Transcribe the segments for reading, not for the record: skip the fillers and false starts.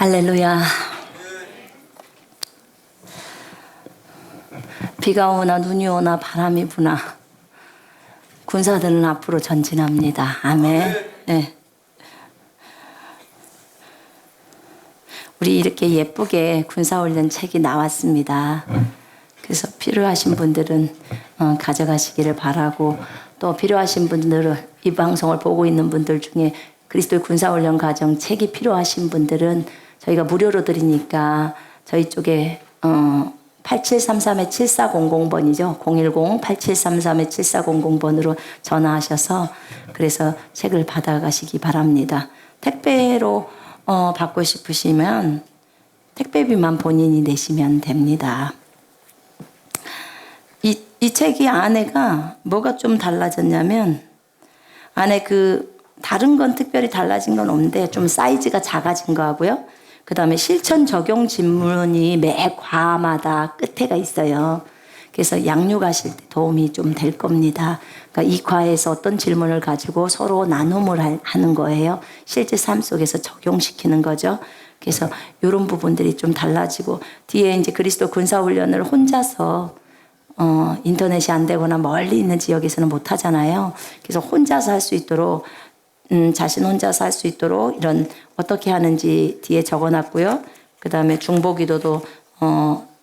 할렐루야. 비가 오나 눈이 오나 바람이 부나 군사들은 앞으로 전진합니다. 아멘. 네. 우리 이렇게 예쁘게 군사훈련 책이 나왔습니다. 그래서 필요하신 분들은 가져가시기를 바라고, 또 필요하신 분들은 이 방송을 보고 있는 분들 중에 그리스도의 군사훈련 과정 책이 필요하신 분들은 저희가 무료로 드리니까 저희 쪽에 8733-7400번이죠. 010-8733-7400번으로 전화하셔서 그래서 책을 받아가시기 바랍니다. 택배로 받고 싶으시면 택배비만 본인이 내시면 됩니다. 이 책이 안에가 뭐가 좀 달라졌냐면, 안에 다른 건 특별히 달라진 건 없는데 좀 사이즈가 작아진 거 하고요. 그 다음에 실천 적용 질문이 매 과마다 끝에가 있어요. 그래서 양육하실 때 도움이 좀 될 겁니다. 그러니까 이 과에서 어떤 질문을 가지고 서로 나눔을 하는 거예요. 실제 삶 속에서 적용시키는 거죠. 그래서 이런 부분들이 좀 달라지고, 뒤에 이제 그리스도 군사훈련을 혼자서 인터넷이 안 되거나 멀리 있는 지역에서는 못 하잖아요. 그래서 혼자서 할 수 있도록 자신 혼자서 할 수 있도록 이런 어떻게 하는지 뒤에 적어놨고요. 그 다음에 중보기도도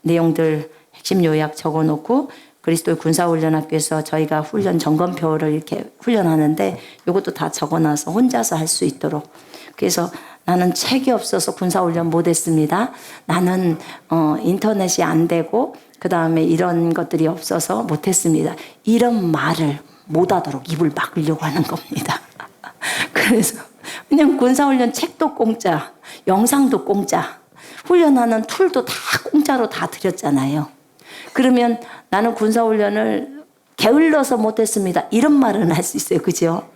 내용들 핵심 요약 적어놓고, 그리스도의 군사훈련학교에서 저희가 훈련 점검표를 이렇게 훈련하는데 이것도 다 적어놔서 혼자서 할 수 있도록. 그래서 나는 책이 없어서 군사훈련 못했습니다. 나는 인터넷이 안 되고 그 다음에 이런 것들이 없어서 못했습니다. 이런 말을 못하도록 입을 막으려고 하는 겁니다. 그래서 그냥 군사훈련 책도 공짜, 영상도 공짜, 훈련하는 툴도 다 공짜로 다 드렸잖아요. 그러면 나는 군사훈련을 게을러서 못했습니다, 이런 말은 할 수 있어요. 그죠?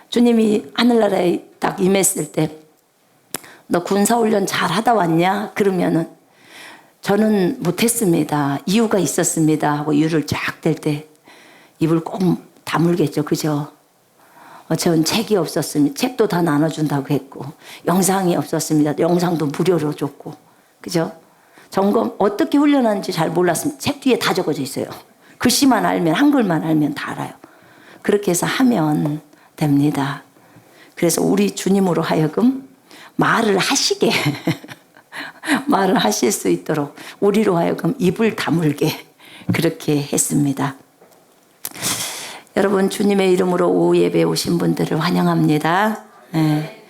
주님이 하늘나라에 딱 임했을 때 너 군사훈련 잘 하다 왔냐? 그러면은 저는 못했습니다, 이유가 있었습니다 하고 이유를 쫙 댈 때 입을 꼭 다물겠죠. 그죠? 전 책이 없었습니다. 책도 다 나눠준다고 했고, 영상이 없었습니다. 영상도 무료로 줬고, 그죠? 점검 어떻게 훈련하는지 잘 몰랐습니다. 책 뒤에 다 적어져 있어요. 글씨만 알면, 한글만 알면 다 알아요. 그렇게 해서 하면 됩니다. 그래서 우리 주님으로 하여금 말을 하시게 말을 하실 수 있도록 우리로 하여금 입을 다물게 그렇게 했습니다. 여러분, 주님의 이름으로 오후 예배에 오신 분들을 환영합니다. 네.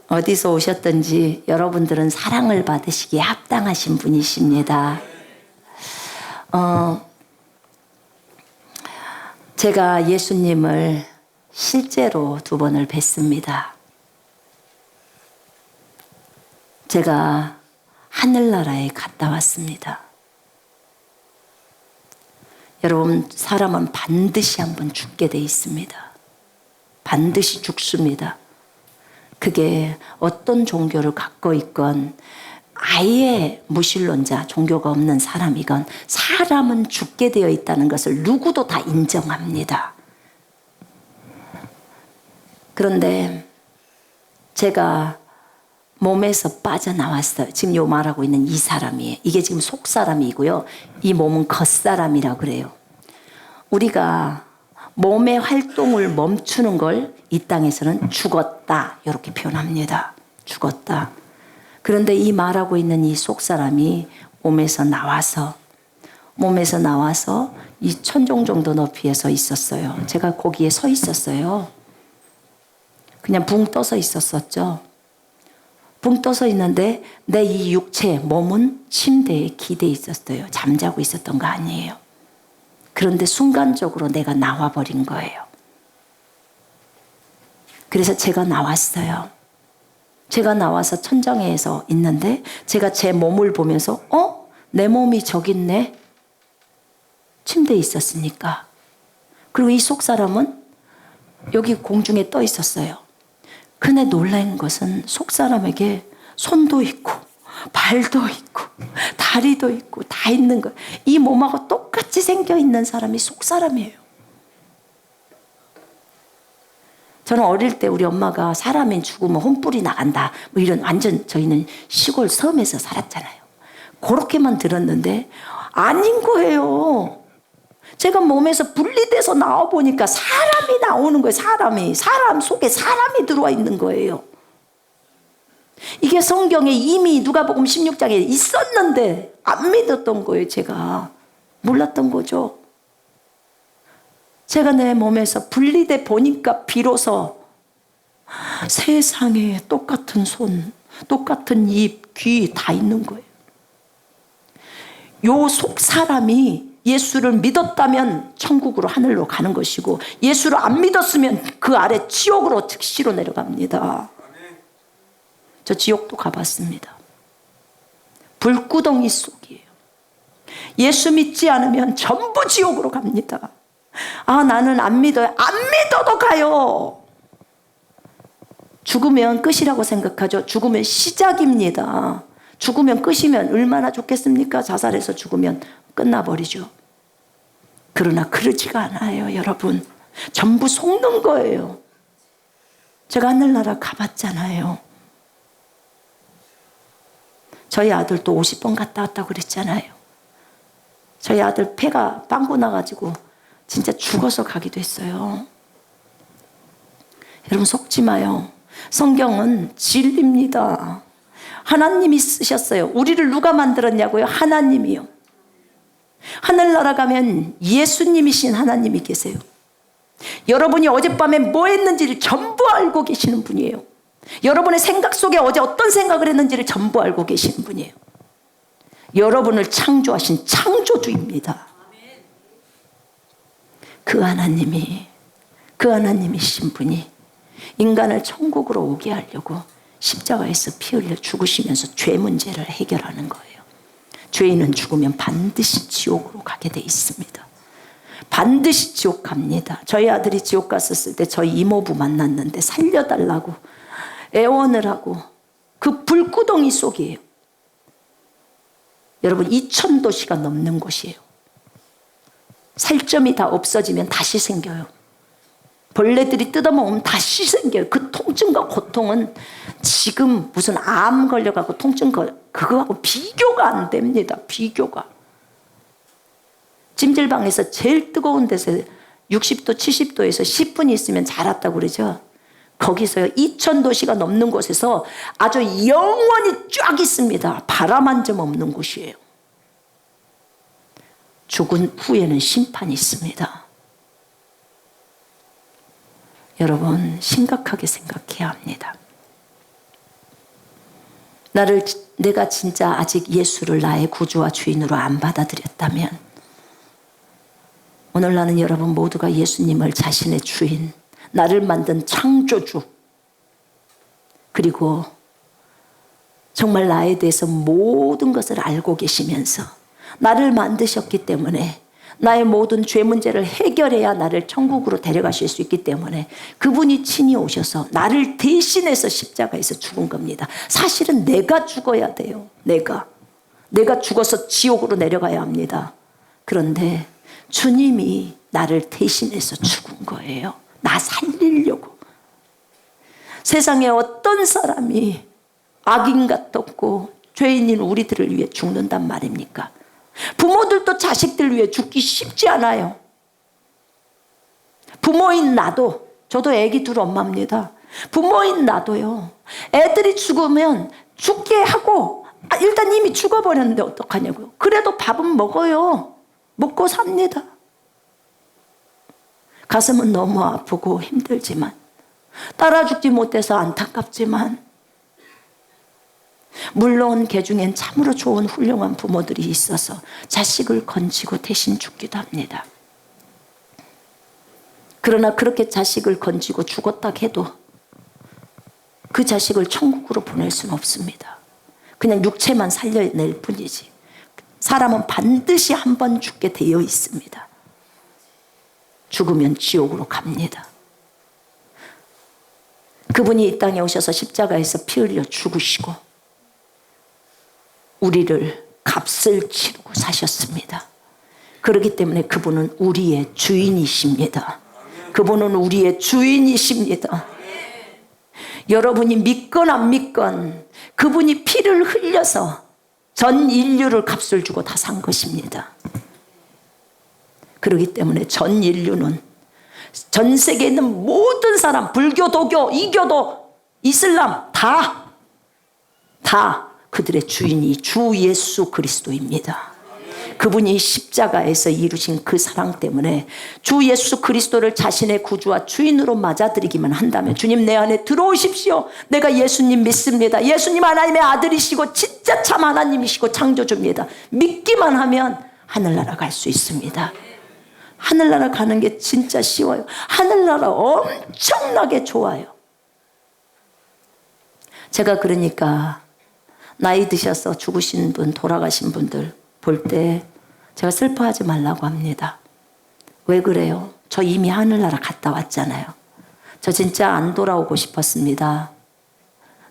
어디서 오셨든지 여러분들은 사랑을 받으시기에 합당하신 분이십니다. 제가 예수님을 실제로 2번을 뵀습니다. 제가 하늘나라에 갔다 왔습니다. 여러분, 사람은 반드시 한번 죽게 돼 있습니다. 반드시 죽습니다. 그게 어떤 종교를 갖고 있건, 아예 무신론자, 종교가 없는 사람이건, 사람은 죽게 되어 있다는 것을 누구도 다 인정합니다. 그런데 제가 몸에서 빠져나왔어요. 지금 요 말하고 있는 이 사람이에요. 이게 지금 속사람이고요. 이 몸은 겉사람이라고 그래요. 우리가 몸의 활동을 멈추는 걸 이 땅에서는 죽었다, 이렇게 표현합니다. 죽었다. 그런데 이 말하고 있는 이 속사람이 몸에서 나와서 이 천정 정도 높이에 서 있었어요. 제가 거기에 서 있었어요. 그냥 붕 떠서 있었었죠. 붕 떠서 있는데 내 이 육체, 몸은 침대에 기대어 있었어요. 잠자고 있었던 거 아니에요. 그런데 순간적으로 내가 나와버린 거예요. 그래서 제가 나왔어요. 제가 나와서 천장에서 있는데 제가 제 몸을 보면서 내 몸이 저기 있네? 침대에 있었으니까. 그리고 이 속사람은 여기 공중에 떠 있었어요. 근데 놀란 것은 속사람에게 손도 있고 발도 있고 다리도 있고 다 있는 거예요. 이 몸하고 똑같이 생겨 있는 사람이 속사람이에요. 저는 어릴 때 우리 엄마가 사람이 죽으면 혼불이 나간다 뭐 이런, 완전 저희는 시골 섬에서 살았잖아요. 그렇게만 들었는데 아닌 거예요. 제가 몸에서 분리돼서 나와보니까 사람이 나오는 거예요. 사람 속에 사람이 들어와 있는 거예요. 이게 성경에 이미 누가복음 16장에 있었는데 안 믿었던 거예요. 제가 몰랐던 거죠. 제가 내 몸에서 분리돼 보니까 비로소 세상에 똑같은 손, 똑같은 입, 귀 다 있는 거예요. 요 속 사람이 예수를 믿었다면 천국으로, 하늘로 가는 것이고, 예수를 안 믿었으면 그 아래 지옥으로 즉시로 내려갑니다. 저 지옥도 가봤습니다. 불구덩이 속이에요. 예수 믿지 않으면 전부 지옥으로 갑니다. 아, 나는 안 믿어요. 안 믿어도 가요. 죽으면 끝이라고 생각하죠. 죽으면 시작입니다. 죽으면 끝이면 얼마나 좋겠습니까? 자살해서 죽으면 끝나버리죠. 그러나 그러지가 않아요, 여러분. 전부 속는 거예요. 제가 하늘나라 가봤잖아요. 저희 아들도 50번 갔다 왔다고 그랬잖아요. 저희 아들 폐가 빵꾸 나가지고 진짜 죽어서 가기도 했어요. 여러분, 속지 마요. 성경은 진리입니다. 하나님이 쓰셨어요. 우리를 누가 만들었냐고요? 하나님이요. 하늘나라 가면 예수님이신 하나님이 계세요. 여러분이 어젯밤에 뭐 했는지를 전부 알고 계시는 분이에요. 여러분의 생각 속에 어제 어떤 생각을 했는지를 전부 알고 계시는 분이에요. 여러분을 창조하신 창조주입니다. 그 하나님이신 분이 인간을 천국으로 오게 하려고 십자가에서 피 흘려 죽으시면서 죄 문제를 해결하는 거예요. 죄인은 죽으면 반드시 지옥으로 가게 돼 있습니다. 반드시 지옥 갑니다. 저희 아들이 지옥 갔었을 때 저희 이모부 만났는데 살려달라고 애원을 하고 그 불구덩이 속이에요. 여러분, 2000도씨가 넘는 곳이에요. 살점이 다 없어지면 다시 생겨요. 벌레들이 뜯어먹으면 다시 생겨요. 그 통증과 고통은 지금 무슨 암 걸려가고 통증 그거하고 비교가 안 됩니다. 비교가. 찜질방에서 제일 뜨거운 데서 60도 70도에서 10분 있으면 자랐다고 그러죠. 거기서요, 2000도씨가 넘는 곳에서 아주 영원히 쫙 있습니다. 바람 한 점 없는 곳이에요. 죽은 후에는 심판이 있습니다. 여러분, 심각하게 생각해야 합니다. 내가 진짜 아직 예수를 나의 구주와 주인으로 안 받아들였다면, 오늘 나는 여러분 모두가 예수님을 자신의 주인, 나를 만든 창조주, 그리고 정말 나에 대해서 모든 것을 알고 계시면서 나를 만드셨기 때문에 나의 모든 죄 문제를 해결해야 나를 천국으로 데려가실 수 있기 때문에 그분이 친히 오셔서 나를 대신해서 십자가에서 죽은 겁니다. 사실은 내가 죽어야 돼요. 내가 죽어서 지옥으로 내려가야 합니다. 그런데 주님이 나를 대신해서 죽은 거예요. 나 살리려고. 세상에 어떤 사람이 악인 같았고 죄인인 우리들을 위해 죽는단 말입니까? 부모들도 자식들 위해 죽기 쉽지 않아요. 부모인 나도, 저도 애기 둘 엄마입니다. 부모인 나도요, 애들이 죽으면 죽게 하고, 일단 이미 죽어버렸는데 어떡하냐고요. 그래도 밥은 먹어요. 먹고 삽니다. 가슴은 너무 아프고 힘들지만, 따라 죽지 못해서 안타깝지만, 물론 개 중엔 참으로 좋은 훌륭한 부모들이 있어서 자식을 건지고 대신 죽기도 합니다. 그러나 그렇게 자식을 건지고 죽었다 해도 그 자식을 천국으로 보낼 수는 없습니다. 그냥 육체만 살려낼 뿐이지. 사람은 반드시 한 번 죽게 되어 있습니다. 죽으면 지옥으로 갑니다. 그분이 이 땅에 오셔서 십자가에서 피 흘려 죽으시고 우리를 값을 치르고 사셨습니다. 그렇기 때문에 그분은 우리의 주인이십니다. 그분은 우리의 주인이십니다. 여러분이 믿건 안 믿건 그분이 피를 흘려서 전 인류를 값을 주고 다 산 것입니다. 그렇기 때문에 전 인류는, 전 세계에 있는 모든 사람, 불교, 도교, 이교도, 이슬람 다 그들의 주인이 주 예수 그리스도입니다. 그분이 십자가에서 이루신 그 사랑 때문에 주 예수 그리스도를 자신의 구주와 주인으로 맞아들이기만 한다면, 주님 내 안에 들어오십시오, 내가 예수님 믿습니다, 예수님 하나님의 아들이시고 진짜 참 하나님이시고 창조주입니다, 믿기만 하면 하늘나라 갈 수 있습니다. 하늘나라 가는 게 진짜 쉬워요. 하늘나라 엄청나게 좋아요. 제가 그러니까 나이 드셔서 죽으신 분, 돌아가신 분들 볼 때 제가 슬퍼하지 말라고 합니다. 왜 그래요? 저 이미 하늘나라 갔다 왔잖아요. 저 진짜 안 돌아오고 싶었습니다.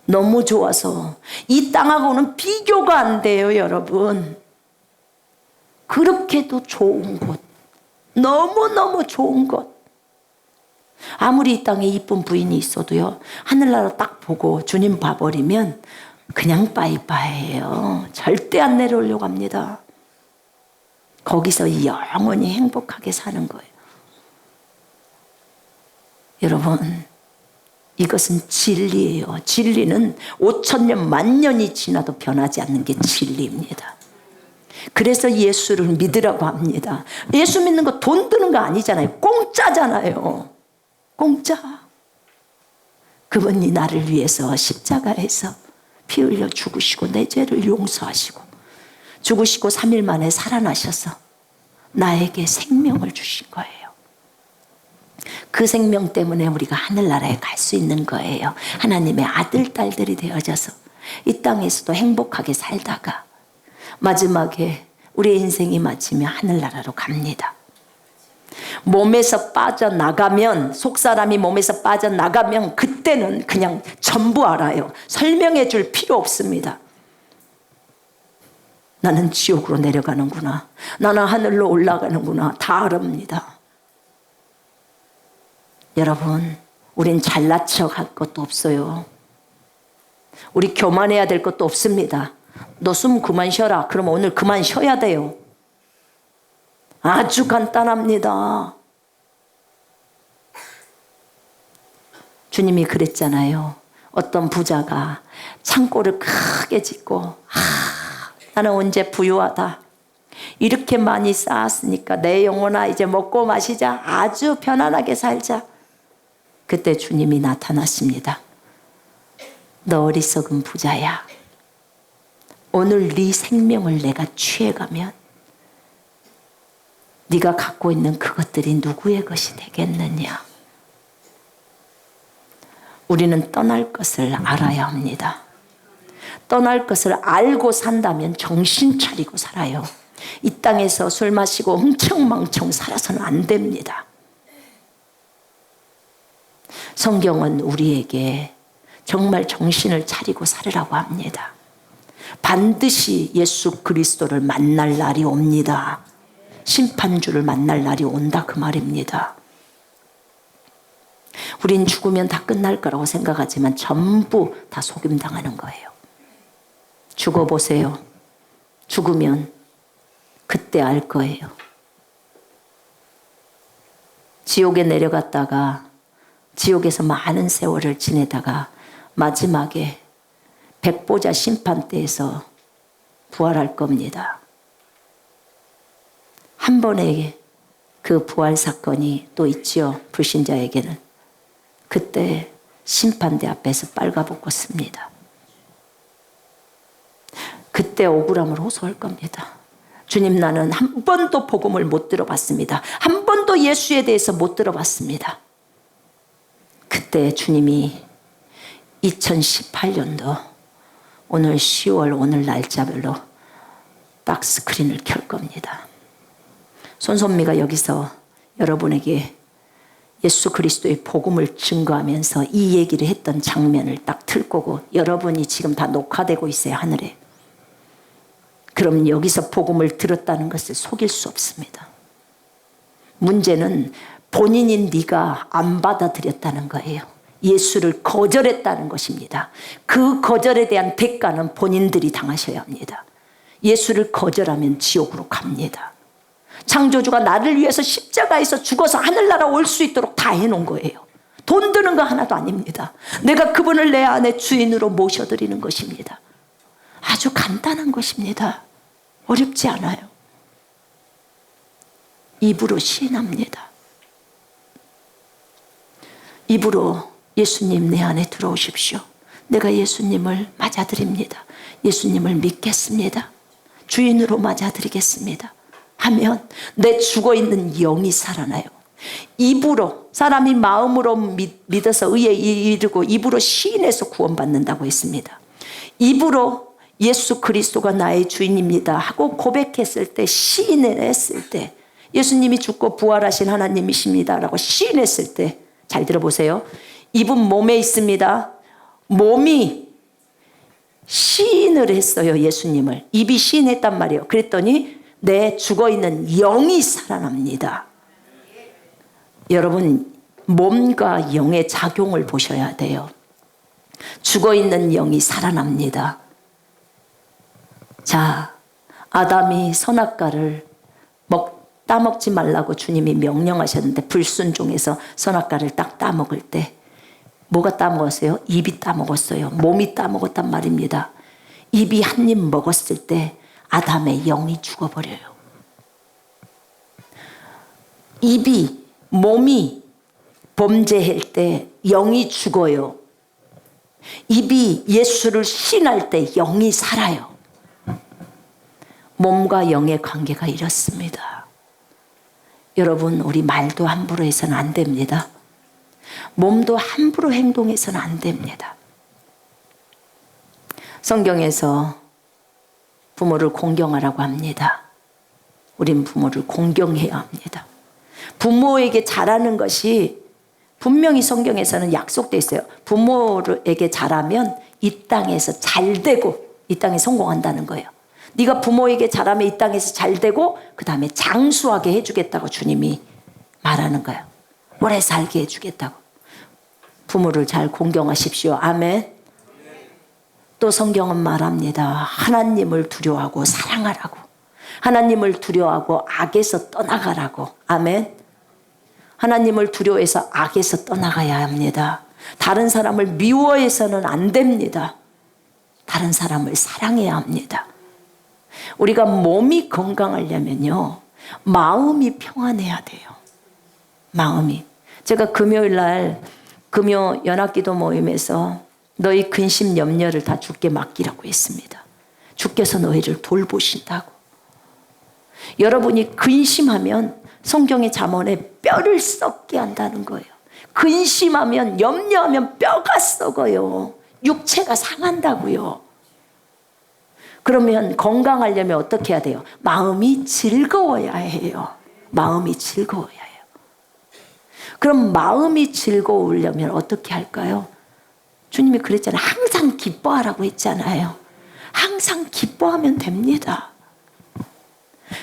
너무 좋아서. 이 땅하고는 비교가 안 돼요, 여러분. 그렇게도 좋은 곳, 너무너무 좋은 곳. 아무리 이 땅에 이쁜 부인이 있어도요, 하늘나라 딱 보고 주님 봐버리면 그냥 빠이빠이예요. 절대 안 내려오려고 합니다. 거기서 영원히 행복하게 사는 거예요. 여러분, 이것은 진리예요. 진리는 5,000년, 만년이 지나도 변하지 않는 게 진리입니다. 그래서 예수를 믿으라고 합니다. 예수 믿는 거 돈 드는 거 아니잖아요. 공짜잖아요. 공짜. 그분이 나를 위해서 십자가에서 피 흘려 죽으시고 내 죄를 용서하시고 죽으시고 3일 만에 살아나셔서 나에게 생명을 주신 거예요. 그 생명 때문에 우리가 하늘나라에 갈 수 있는 거예요. 하나님의 아들, 딸들이 되어져서 이 땅에서도 행복하게 살다가 마지막에 우리 인생이 마치면 하늘나라로 갑니다. 몸에서 빠져나가면, 속사람이 몸에서 빠져나가면 그때는 그냥 전부 알아요. 설명해 줄 필요 없습니다. 나는 지옥으로 내려가는구나, 나는 하늘로 올라가는구나, 다 알합니다. 여러분, 우린 잘난 척 할 것도 없어요. 우리 교만해야 될 것도 없습니다. 너 숨 그만 쉬어라, 그럼 오늘 그만 쉬어야 돼요. 아주 간단합니다. 주님이 그랬잖아요. 어떤 부자가 창고를 크게 짓고, 나는 언제 부유하다, 이렇게 많이 쌓았으니까 내 영혼아 이제 먹고 마시자, 아주 편안하게 살자. 그때 주님이 나타났습니다. 너 어리석은 부자야, 오늘 네 생명을 내가 취해가면 네가 갖고 있는 그것들이 누구의 것이 되겠느냐. 우리는 떠날 것을 알아야 합니다. 떠날 것을 알고 산다면 정신 차리고 살아요. 이 땅에서 술 마시고 흥청망청 살아서는 안 됩니다. 성경은 우리에게 정말 정신을 차리고 살으라고 합니다. 반드시 예수 그리스도를 만날 날이 옵니다. 심판주를 만날 날이 온다, 그 말입니다. 우린 죽으면 다 끝날 거라고 생각하지만 전부 다 속임당하는 거예요. 죽어보세요. 죽으면 그때 알 거예요. 지옥에 내려갔다가 지옥에서 많은 세월을 지내다가 마지막에 백보자 심판대에서 부활할 겁니다. 한 번의 그 부활 사건이 또 있지요. 불신자에게는. 그때 심판대 앞에서 빨가벗겼습니다. 그때 억울함을 호소할 겁니다. 주님, 나는 한 번도 복음을 못 들어봤습니다. 한 번도 예수에 대해서 못 들어봤습니다. 그때 주님이 2018년도 오늘 10월 오늘 날짜별로 딱 스크린을 켤 겁니다. 손선미가 여기서 여러분에게 예수 그리스도의 복음을 증거하면서 이 얘기를 했던 장면을 딱 틀 거고, 여러분이 지금 다 녹화되고 있어요, 하늘에. 그럼 여기서 복음을 들었다는 것을 속일 수 없습니다. 문제는 본인인 네가 안 받아들였다는 거예요. 예수를 거절했다는 것입니다. 그 거절에 대한 대가는 본인들이 당하셔야 합니다. 예수를 거절하면 지옥으로 갑니다. 창조주가 나를 위해서 십자가에서 죽어서 하늘나라 올 수 있도록 다 해놓은 거예요. 돈 드는 거 하나도 아닙니다. 내가 그분을 내 안에 주인으로 모셔드리는 것입니다. 아주 간단한 것입니다. 어렵지 않아요. 입으로 시인합니다. 입으로 예수님 내 안에 들어오십시오. 내가 예수님을 맞아드립니다. 예수님을 믿겠습니다. 주인으로 맞아드리겠습니다. 하면 내 죽어있는 영이 살아나요. 입으로, 사람이 마음으로 믿어서 의에 이르고 입으로 시인해서 구원받는다고 했습니다. 입으로 예수 그리스도가 나의 주인입니다 하고 고백했을 때, 시인을 했을 때, 예수님이 죽고 부활하신 하나님이십니다 라고 시인했을 때, 잘 들어보세요. 입은 몸에 있습니다. 몸이 시인을 했어요. 예수님을. 입이 시인했단 말이에요. 그랬더니 내 죽어있는 영이 살아납니다. 여러분, 몸과 영의 작용을 보셔야 돼요. 죽어있는 영이 살아납니다. 자, 아담이 선악과를 따먹지 말라고 주님이 명령하셨는데 불순종해서 선악과를 딱 따먹을 때 뭐가 따먹었어요? 입이 따먹었어요. 몸이 따먹었단 말입니다. 입이 한 입 먹었을 때 아담의 영이 죽어버려요. 입이, 몸이 범죄할 때 영이 죽어요. 입이 예수를 신할 때 영이 살아요. 몸과 영의 관계가 이렇습니다. 여러분, 우리 말도 함부로 해서는 안 됩니다. 몸도 함부로 행동해서는 안 됩니다. 성경에서 부모를 공경하라고 합니다. 우린 부모를 공경해야 합니다. 부모에게 잘하는 것이 분명히 성경에서는 약속되어 있어요. 부모에게 잘하면 이 땅에서 잘 되고 이 땅에 성공한다는 거예요. 네가 부모에게 잘하면 이 땅에서 잘 되고 그 다음에 장수하게 해주겠다고 주님이 말하는 거예요. 오래 살게 해주겠다고. 부모를 잘 공경하십시오. 아멘. 또 성경은 말합니다. 하나님을 두려워하고 사랑하라고. 하나님을 두려워하고 악에서 떠나가라고. 아멘. 하나님을 두려워해서 악에서 떠나가야 합니다. 다른 사람을 미워해서는 안 됩니다. 다른 사람을 사랑해야 합니다. 우리가 몸이 건강하려면요, 마음이 평안해야 돼요. 마음이. 제가 금요일 날 금요 연합기도 모임에서 너희 근심 염려를 다 주께 맡기라고 했습니다. 주께서 너희를 돌보신다고. 여러분이 근심하면 성경의 잠언에 뼈를 썩게 한다는 거예요. 근심하면, 염려하면 뼈가 썩어요. 육체가 상한다고요. 그러면 건강하려면 어떻게 해야 돼요? 마음이 즐거워야 해요. 마음이 즐거워야 해요. 그럼 마음이 즐거우려면 어떻게 할까요? 주님이 그랬잖아요. 항상 기뻐하라고 했잖아요. 항상 기뻐하면 됩니다.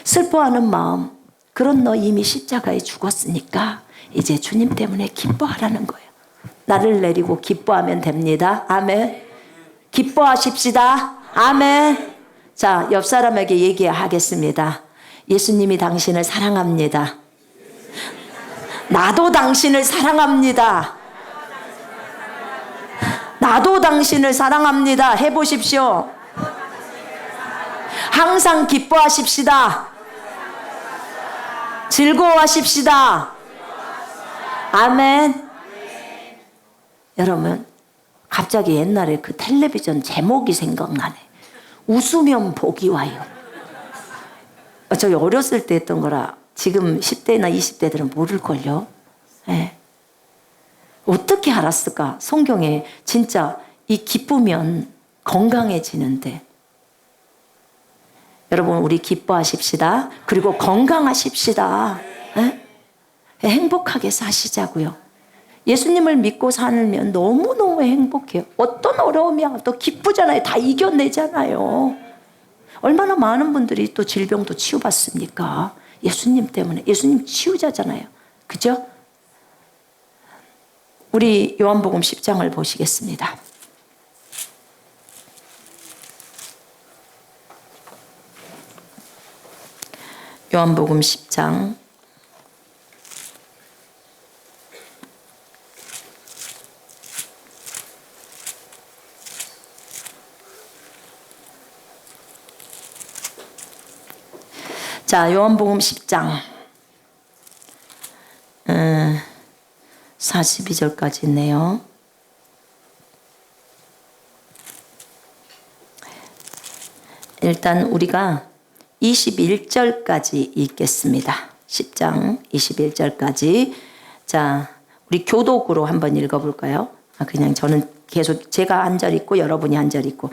슬퍼하는 마음, 그런 너 이미 십자가에 죽었으니까 이제 주님 때문에 기뻐하라는 거예요. 나를 내리고 기뻐하면 됩니다. 아멘. 기뻐하십시다. 아멘. 자, 옆 사람에게 얘기하겠습니다. 예수님이 당신을 사랑합니다. 나도 당신을 사랑합니다. 나도 당신을 사랑합니다. 해보십시오. 항상 기뻐하십시다. 즐거워하십시다. 아멘. 여러분, 갑자기 옛날에 그 텔레비전 제목이 생각나네. 웃으면 복이 와요. 저희 어렸을 때 했던 거라 지금 10대나 20대들은 모를걸요. 네. 어떻게 알았을까? 성경에 진짜 이 기쁘면 건강해지는데. 여러분, 우리 기뻐하십시다. 그리고 건강하십시다. 네? 행복하게 사시자고요. 예수님을 믿고 살면 너무너무 행복해요. 어떤 어려움이 와도 기쁘잖아요. 다 이겨내잖아요. 얼마나 많은 분들이 또 질병도 치유받습니까? 예수님 때문에. 예수님 치유자잖아요. 그죠? 우리 요한복음 10장을 보시겠습니다. 요한복음 10장 자, 요한복음 10장 42절까지 있네요. 일단 우리가 21절까지 읽겠습니다. 10장 21절까지. 자, 우리 교독으로 한번 읽어볼까요? 그냥 저는 계속 제가 한 절 읽고 여러분이 한 절 읽고.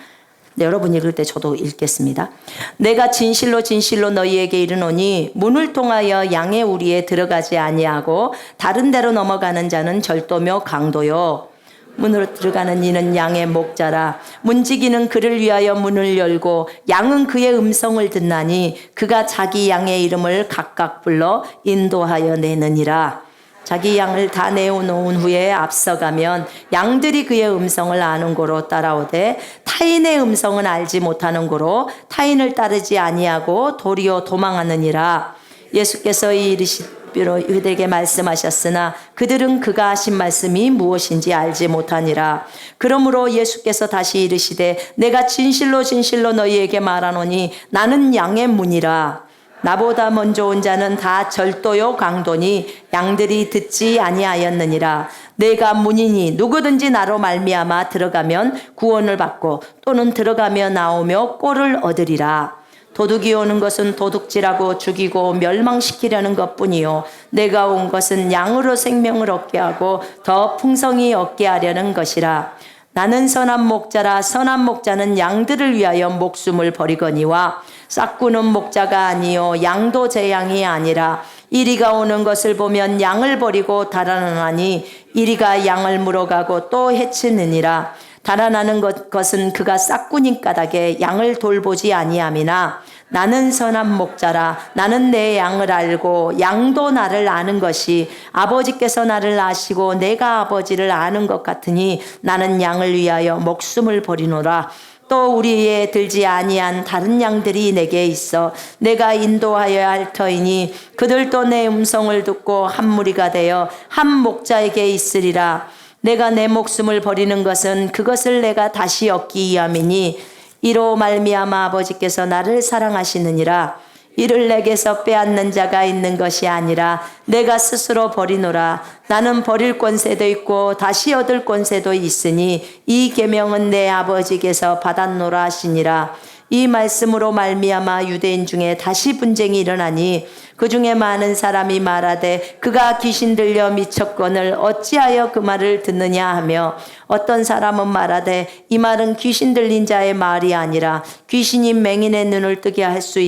네, 여러분 읽을 때 저도 읽겠습니다. 내가 진실로 진실로 너희에게 이르노니 문을 통하여 양의 우리에 들어가지 아니하고 다른 데로 넘어가는 자는 절도며 강도요. 문으로 들어가는 이는 양의 목자라. 문지기는 그를 위하여 문을 열고 양은 그의 음성을 듣나니 그가 자기 양의 이름을 각각 불러 인도하여 내느니라. 자기 양을 다 내어놓은 후에 앞서가면 양들이 그의 음성을 아는 고로 따라오되 타인의 음성은 알지 못하는 고로 타인을 따르지 아니하고 도리어 도망하느니라. 예수께서 이르시되 그들에게 말씀하셨으나 그들은 그가 하신 말씀이 무엇인지 알지 못하니라. 그러므로 예수께서 다시 이르시되 내가 진실로 진실로 너희에게 말하노니 나는 양의 문이라. 나보다 먼저 온 자는 다 절도요 강도니 양들이 듣지 아니하였느니라. 내가 문이니 누구든지 나로 말미암아 들어가면 구원을 받고 또는 들어가며 나오며 꼴을 얻으리라. 도둑이 오는 것은 도둑질하고 죽이고 멸망시키려는 것뿐이요 내가 온 것은 양으로 생명을 얻게 하고 더 풍성히 얻게 하려는 것이라. 나는 선한 목자라. 선한 목자는 양들을 위하여 목숨을 버리거니와 싹구는 목자가 아니요 양도 제 양이 아니라. 이리가 오는 것을 보면 양을 버리고 달아나니 이리가 양을 물어가고 또 해치느니라. 달아나는 것은 그가 싹구니 까닭에 양을 돌보지 아니함이나 나는 선한 목자라. 나는 내 양을 알고 양도 나를 아는 것이 아버지께서 나를 아시고 내가 아버지를 아는 것 같으니 나는 양을 위하여 목숨을 버리노라. 또 우리에 들지 아니한 다른 양들이 내게 있어 내가 인도하여야 할 터이니 그들도 내 음성을 듣고 한 무리가 되어 한 목자에게 있으리라. 내가 내 목숨을 버리는 것은 그것을 내가 다시 얻기 위함이니 이로 말미암아 아버지께서 나를 사랑하시느니라. 이를 내게서 빼앗는 자가 있는 것이 아니라 내가 스스로 버리노라. 나는 버릴 권세도 있고 다시 얻을 권세도 있으니 이 계명은 내 아버지께서 받았노라 하시니라. 이 말씀으로 말미암아 유대인 중에 다시 분쟁이 일어나니 그 중에 많은 사람이 말하되 그가 귀신 들려 미쳤거늘 어찌하여 그 말을 듣느냐 하며 어떤 사람은 말하되 이 말은 귀신 들린 자의 말이 아니라 귀신이 맹인의 눈을 뜨게 할 수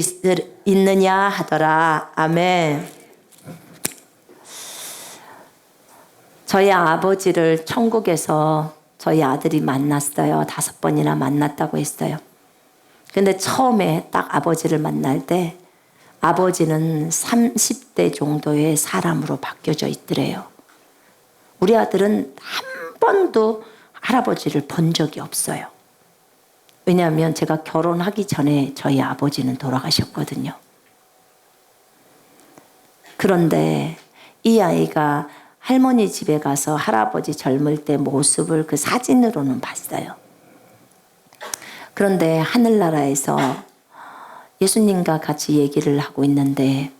있느냐 하더라. 아멘. 저희 아버지를 천국에서 저희 아들이 만났어요. 5번이나 만났다고 했어요. 근데 처음에 딱 아버지를 만날 때 아버지는 30대 정도의 사람으로 바뀌어져 있더래요. 우리 아들은 한 번도 할아버지를 본 적이 없어요. 왜냐하면 제가 결혼하기 전에 저희 아버지는 돌아가셨거든요. 그런데 이 아이가 할머니 집에 가서 할아버지 젊을 때 모습을 그 사진으로는 봤어요. 그런데 하늘나라에서 예수님과 같이 얘기를 하고 있는데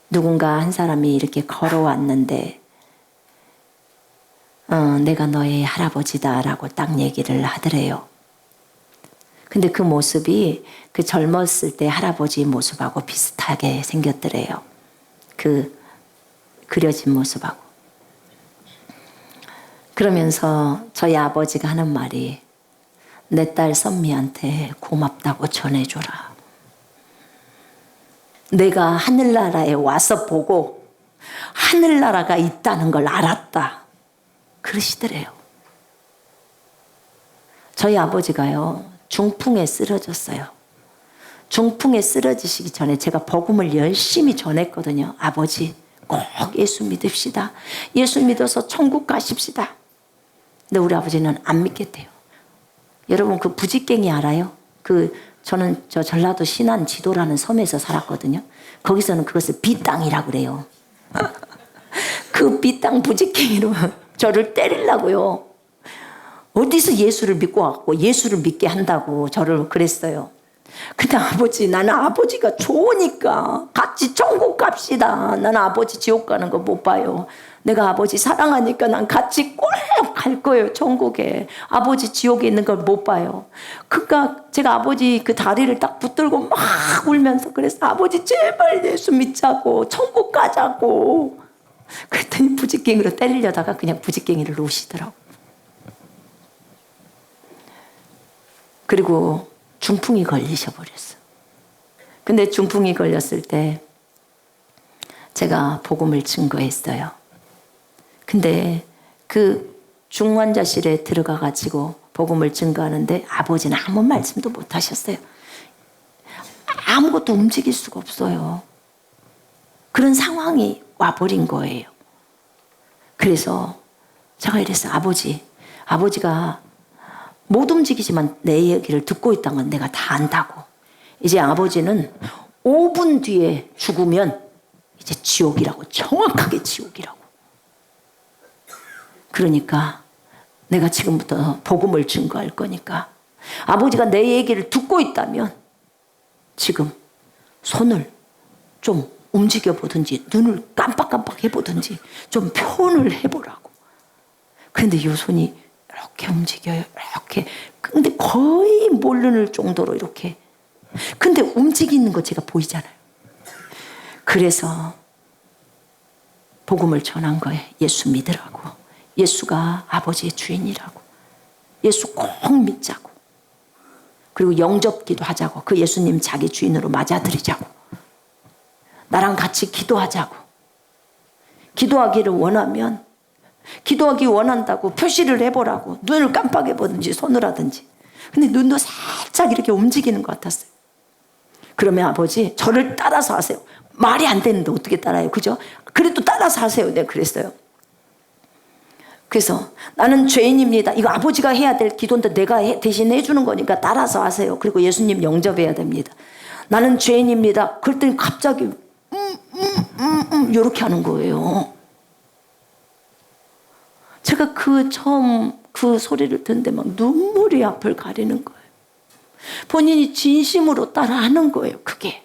누군가 한 사람이 이렇게 걸어왔는데 내가 너의 할아버지다 라고 딱 얘기를 하더래요. 근데 그 모습이 그 젊었을 때 할아버지 모습하고 비슷하게 생겼더래요. 그 그려진 모습하고. 그러면서 저희 아버지가 하는 말이 내 딸 선미한테 고맙다고 전해줘라. 내가 하늘나라에 와서 보고 하늘나라가 있다는 걸 알았다. 그러시더래요. 저희 아버지가요, 중풍에 쓰러졌어요. 중풍에 쓰러지시기 전에 제가 복음을 열심히 전했거든요. 아버지, 꼭 예수 믿읍시다. 예수 믿어서 천국 가십시다. 근데 우리 아버지는 안 믿겠대요. 여러분 그 부지깽이 알아요? 저는 전라도 신안 지도라는 섬에서 살았거든요. 거기서는 그것을 비땅이라고 그래요. 그 비땅 부지깽이로 저를 때리려고요. 어디서 예수를 믿고 왔고 예수를 믿게 한다고 저를 그랬어요. 근데 아버지, 나는 아버지가 좋으니까 같이 천국 갑시다. 나는 아버지 지옥 가는 거 못 봐요. 내가 아버지 사랑하니까 난 같이 꼭 갈 거예요, 천국에. 아버지 지옥에 있는 걸 못 봐요. 그러니까 제가 아버지 그 다리를 딱 붙들고 막 울면서 그래서 아버지 제발 예수 믿자고, 천국 가자고. 그랬더니 부지깽이로 때리려다가 그냥 부지깽이를 놓으시더라고. 그리고 중풍이 걸리셔버렸어. 근데 중풍이 걸렸을 때 제가 복음을 증거했어요. 근데 그 중환자실에 들어가 가지고 복음을 증거하는데 아버지는 아무 말씀도 못 하셨어요. 아무것도 움직일 수가 없어요. 그런 상황이 와버린 거예요. 그래서 제가 이랬어요. 아버지가 못 움직이지만 내 얘기를 듣고 있다는 건 내가 다 안다고. 이제 아버지는 5분 뒤에 죽으면 이제 지옥이라고, 정확하게 지옥이라고. 그러니까 내가 지금부터 복음을 증거할 거니까 아버지가 내 얘기를 듣고 있다면 지금 손을 좀 움직여 보든지 눈을 깜빡깜빡 해보든지 좀 표현을 해보라고. 그런데 이 손이 이렇게 움직여요. 이렇게. 근데 거의 모르는 정도로 이렇게. 근데 움직이는 거 제가 보이잖아요. 그래서 복음을 전한 거예요. 예수 믿으라고. 예수가 아버지의 주인이라고. 예수 꼭 믿자고. 그리고 영접기도 하자고. 그 예수님 자기 주인으로 맞아들이자고. 나랑 같이 기도하자고. 기도하기를 원하면 기도하기 원한다고 표시를 해보라고. 눈을 깜빡해보든지 손을 하든지. 근데 눈도 살짝 이렇게 움직이는 것 같았어요. 그러면 아버지 저를 따라서 하세요. 말이 안 되는데 어떻게 따라요, 그죠? 그래도 따라서 하세요. 내가 그랬어요. 그래서 나는 죄인입니다. 이거 아버지가 해야 될 기도인데 내가 대신 해주는 거니까 따라서 하세요. 그리고 예수님 영접해야 됩니다. 나는 죄인입니다. 그랬더니 갑자기 이렇게 하는 거예요. 제가 처음 그 소리를 듣는데 막 눈물이 앞을 가리는 거예요. 본인이 진심으로 따라하는 거예요, 그게.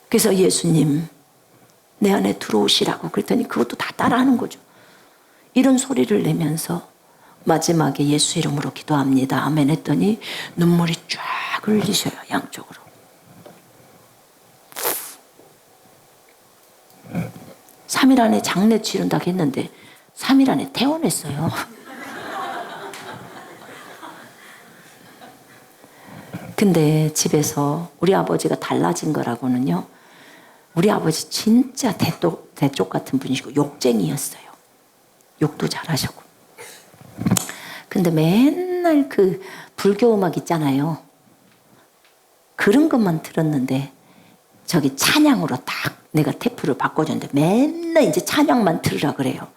그래서 예수님, 내 안에 들어오시라고 그랬더니 그것도 다 따라하는 거죠. 이런 소리를 내면서 마지막에 예수 이름으로 기도합니다. 아멘 했더니 눈물이 쫙 흘리셔요, 양쪽으로. 네. 3일 안에 장례 치른다고 했는데 3일 안에 퇴원했어요. 근데 집에서 우리 아버지가 달라진 거라고는요, 우리 아버지 진짜 대쪽 같은 분이시고 욕쟁이였어요. 욕도 잘하셨고. 근데 맨날 그 불교 음악 있잖아요. 그런 것만 들었는데 저기 찬양으로 딱 내가 테이프를 바꿔줬는데 맨날 이제 찬양만 들으라 그래요.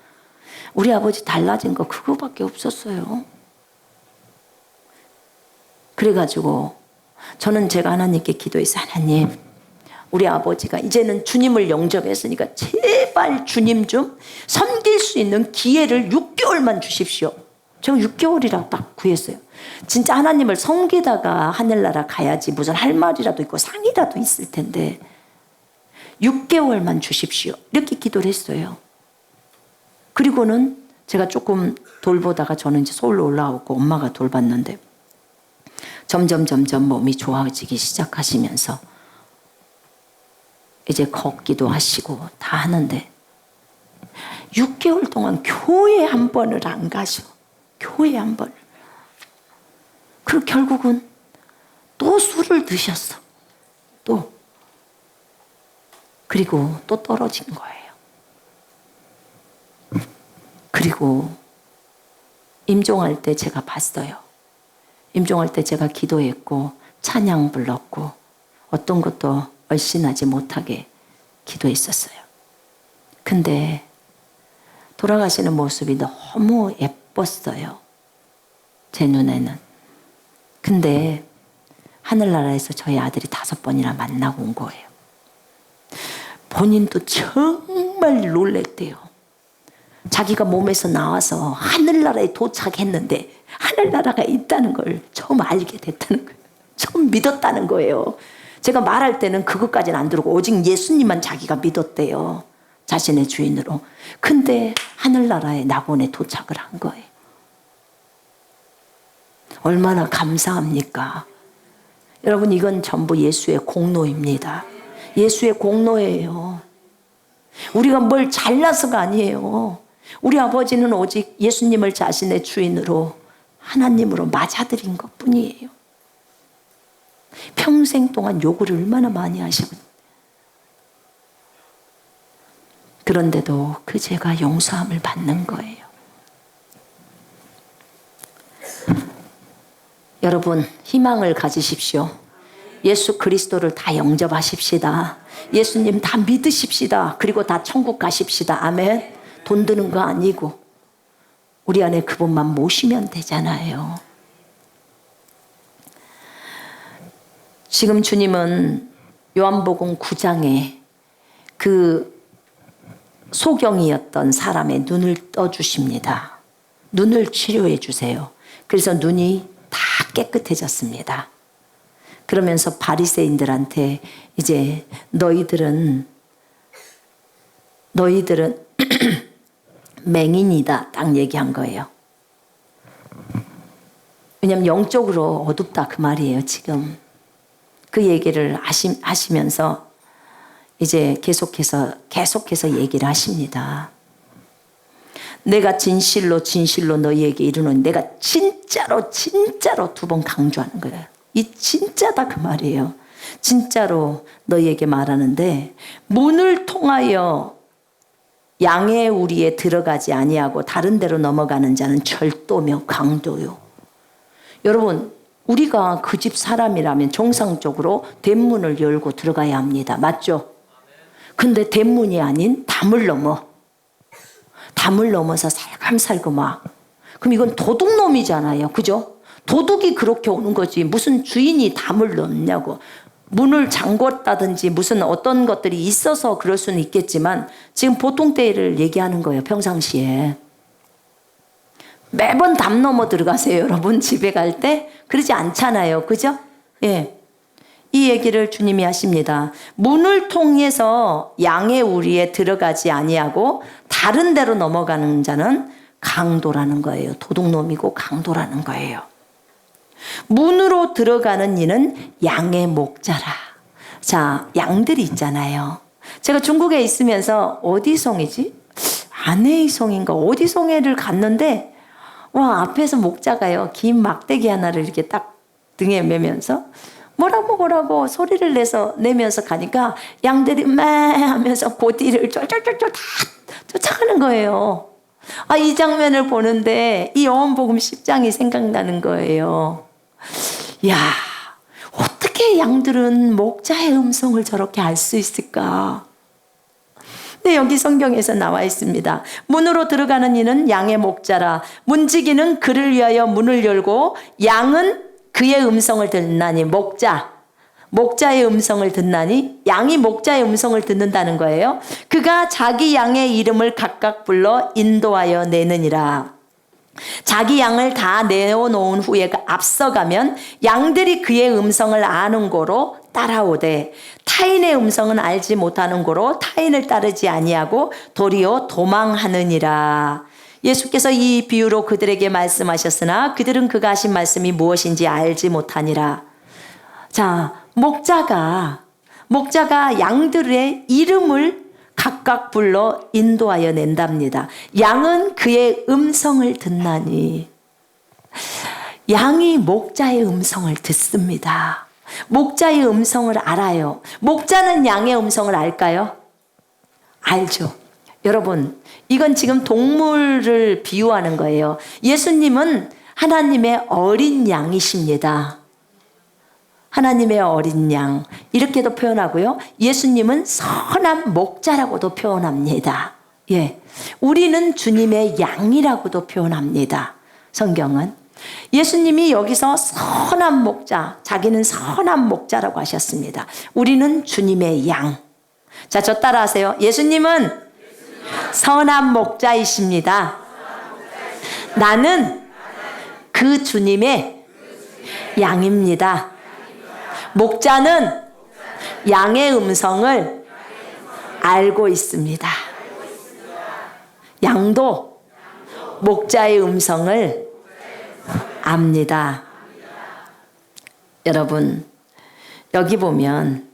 우리 아버지 달라진 거 그거밖에 없었어요. 그래가지고 저는 제가 하나님께 기도했어요. 하나님, 우리 아버지가 이제는 주님을 영접했으니까 제발 주님 좀 섬길 수 있는 기회를 6개월만 주십시오. 제가 6개월이라고 딱 구했어요. 진짜 하나님을 섬기다가 하늘나라 가야지 무슨 할 말이라도 있고 상이라도 있을 텐데 6개월만 주십시오. 이렇게 기도를 했어요. 그리고는 제가 조금 돌보다가 저는 이제 서울로 올라오고 엄마가 돌봤는데 점점 몸이 좋아지기 시작하시면서 이제 걷기도 하시고 다 하는데 6개월 동안 교회 한 번을 안 가셔. 교회 한 번을. 그리고 결국은 또 술을 드셨어. 또. 그리고 또 떨어진 거예요. 그리고 임종할 때 제가 봤어요. 임종할 때 제가 기도했고 찬양 불렀고 어떤 것도 얼씬하지 못하게 기도했었어요. 근데 돌아가시는 모습이 너무 예뻤어요. 제 눈에는. 근데 하늘나라에서 저희 아들이 5번이나 만나고 온 거예요. 본인도 정말 놀랬대요. 자기가 몸에서 나와서 하늘나라에 도착했는데 하늘나라가 있다는 걸 처음 알게 됐다는 거예요. 처음 믿었다는 거예요. 제가 말할 때는 그것까지는 안 들고 오직 예수님만 자기가 믿었대요. 자신의 주인으로. 근데 하늘나라의 낙원에 도착을 한 거예요. 얼마나 감사합니까? 여러분, 이건 전부 예수의 공로입니다. 예수의 공로예요. 우리가 뭘 잘나서가 아니에요. 우리 아버지는 오직 예수님을 자신의 주인으로 하나님으로 맞아들인 것뿐이에요. 평생 동안 요구를 얼마나 많이 하시거든요. 그런데도 그 죄가 용서함을 받는 거예요. 여러분, 희망을 가지십시오. 예수 그리스도를 다 영접하십시다. 예수님 다 믿으십시다. 그리고 다 천국 가십시다. 아멘. 돈 드는 거 아니고 우리 안에 그분만 모시면 되잖아요. 지금 주님은 요한복음 9장에 그 소경이었던 사람의 눈을 떠주십니다. 눈을 치료해 주세요. 그래서 눈이 다 깨끗해졌습니다. 그러면서 바리새인들한테 이제 너희들은 맹인이다 딱 얘기한 거예요. 왜냐하면 영적으로 어둡다 그 말이에요. 지금 그 얘기를 하시면서 이제 계속해서 얘기를 하십니다. 내가 진실로 너희에게 이르노니, 내가 진짜로 2번 강조하는 거예요. 이 진짜다 그 말이에요. 진짜로 너희에게 말하는데 문을 통하여 양의 우리에 들어가지 아니하고 다른 데로 넘어가는 자는 절도며 강도요. 여러분, 우리가 그 집 사람이라면 정상적으로 대문을 열고 들어가야 합니다. 맞죠? 근데 대문이 아닌 담을 넘어서 살금살금 와. 그럼 이건 도둑놈이잖아요. 그죠? 도둑이 그렇게 오는 거지. 무슨 주인이 담을 넘냐고. 문을 잠궜다든지 무슨 어떤 것들이 있어서 그럴 수는 있겠지만 지금 보통 때를 얘기하는 거예요. 평상시에. 매번 담 넘어 들어가세요. 여러분 집에 갈 때. 그러지 않잖아요. 그죠? 예. 이 얘기를 주님이 하십니다. 문을 통해서 양의 우리에 들어가지 아니하고 다른 데로 넘어가는 자는 강도라는 거예요. 도둑놈이고 강도라는 거예요. 문으로 들어가는 이는 양의 목자라. 자, 양들이 있잖아요. 제가 중국에 있으면서 어디 송이지? 아내의 송인가 어디 송에를 갔는데 와, 앞에서 목자가요. 긴 막대기 하나를 이렇게 딱 등에 매면서 뭐라고 소리를 내면서 가니까 양들이 매 하면서 그 뒤를 쫄쫄쫄쫄 다 쫓아가는 거예요. 아, 이 장면을 보는데 이 요한복음 10장이 생각나는 거예요. 야, 어떻게 양들은 목자의 음성을 저렇게 알 수 있을까? 네, 여기 성경에서 나와 있습니다. 문으로 들어가는 이는 양의 목자라. 문지기는 그를 위하여 문을 열고 양은 그의 음성을 듣나니. 목자의 음성을 듣나니. 양이 목자의 음성을 듣는다는 거예요. 그가 자기 양의 이름을 각각 불러 인도하여 내느니라. 자기 양을 다 내어놓은 후에 앞서가면 양들이 그의 음성을 아는 고로 따라오되 타인의 음성은 알지 못하는 고로 타인을 따르지 아니하고 도리어 도망하느니라. 예수께서 이 비유로 그들에게 말씀하셨으나 그들은 그가 하신 말씀이 무엇인지 알지 못하니라. 자, 목자가 양들의 이름을 각각 불러 인도하여 낸답니다. 양은 그의 음성을 듣나니. 양이 목자의 음성을 듣습니다. 목자의 음성을 알아요. 목자는 양의 음성을 알까요? 알죠. 여러분, 이건 지금 동물을 비유하는 거예요. 예수님은 하나님의 어린 양이십니다. 하나님의 어린 양 이렇게도 표현하고요. 예수님은 선한 목자라고도 표현합니다. 예, 우리는 주님의 양이라고도 표현합니다. 성경은 예수님이 여기서 선한 목자, 자기는 선한 목자라고 하셨습니다. 우리는 주님의 양. 자, 저 따라하세요. 예수님은 선한 목자이십니다. 나는 그 주님의 양입니다. 목자는 양의 음성을 알고 있습니다. 양도 목자의 음성을 압니다. 여러분, 여기 보면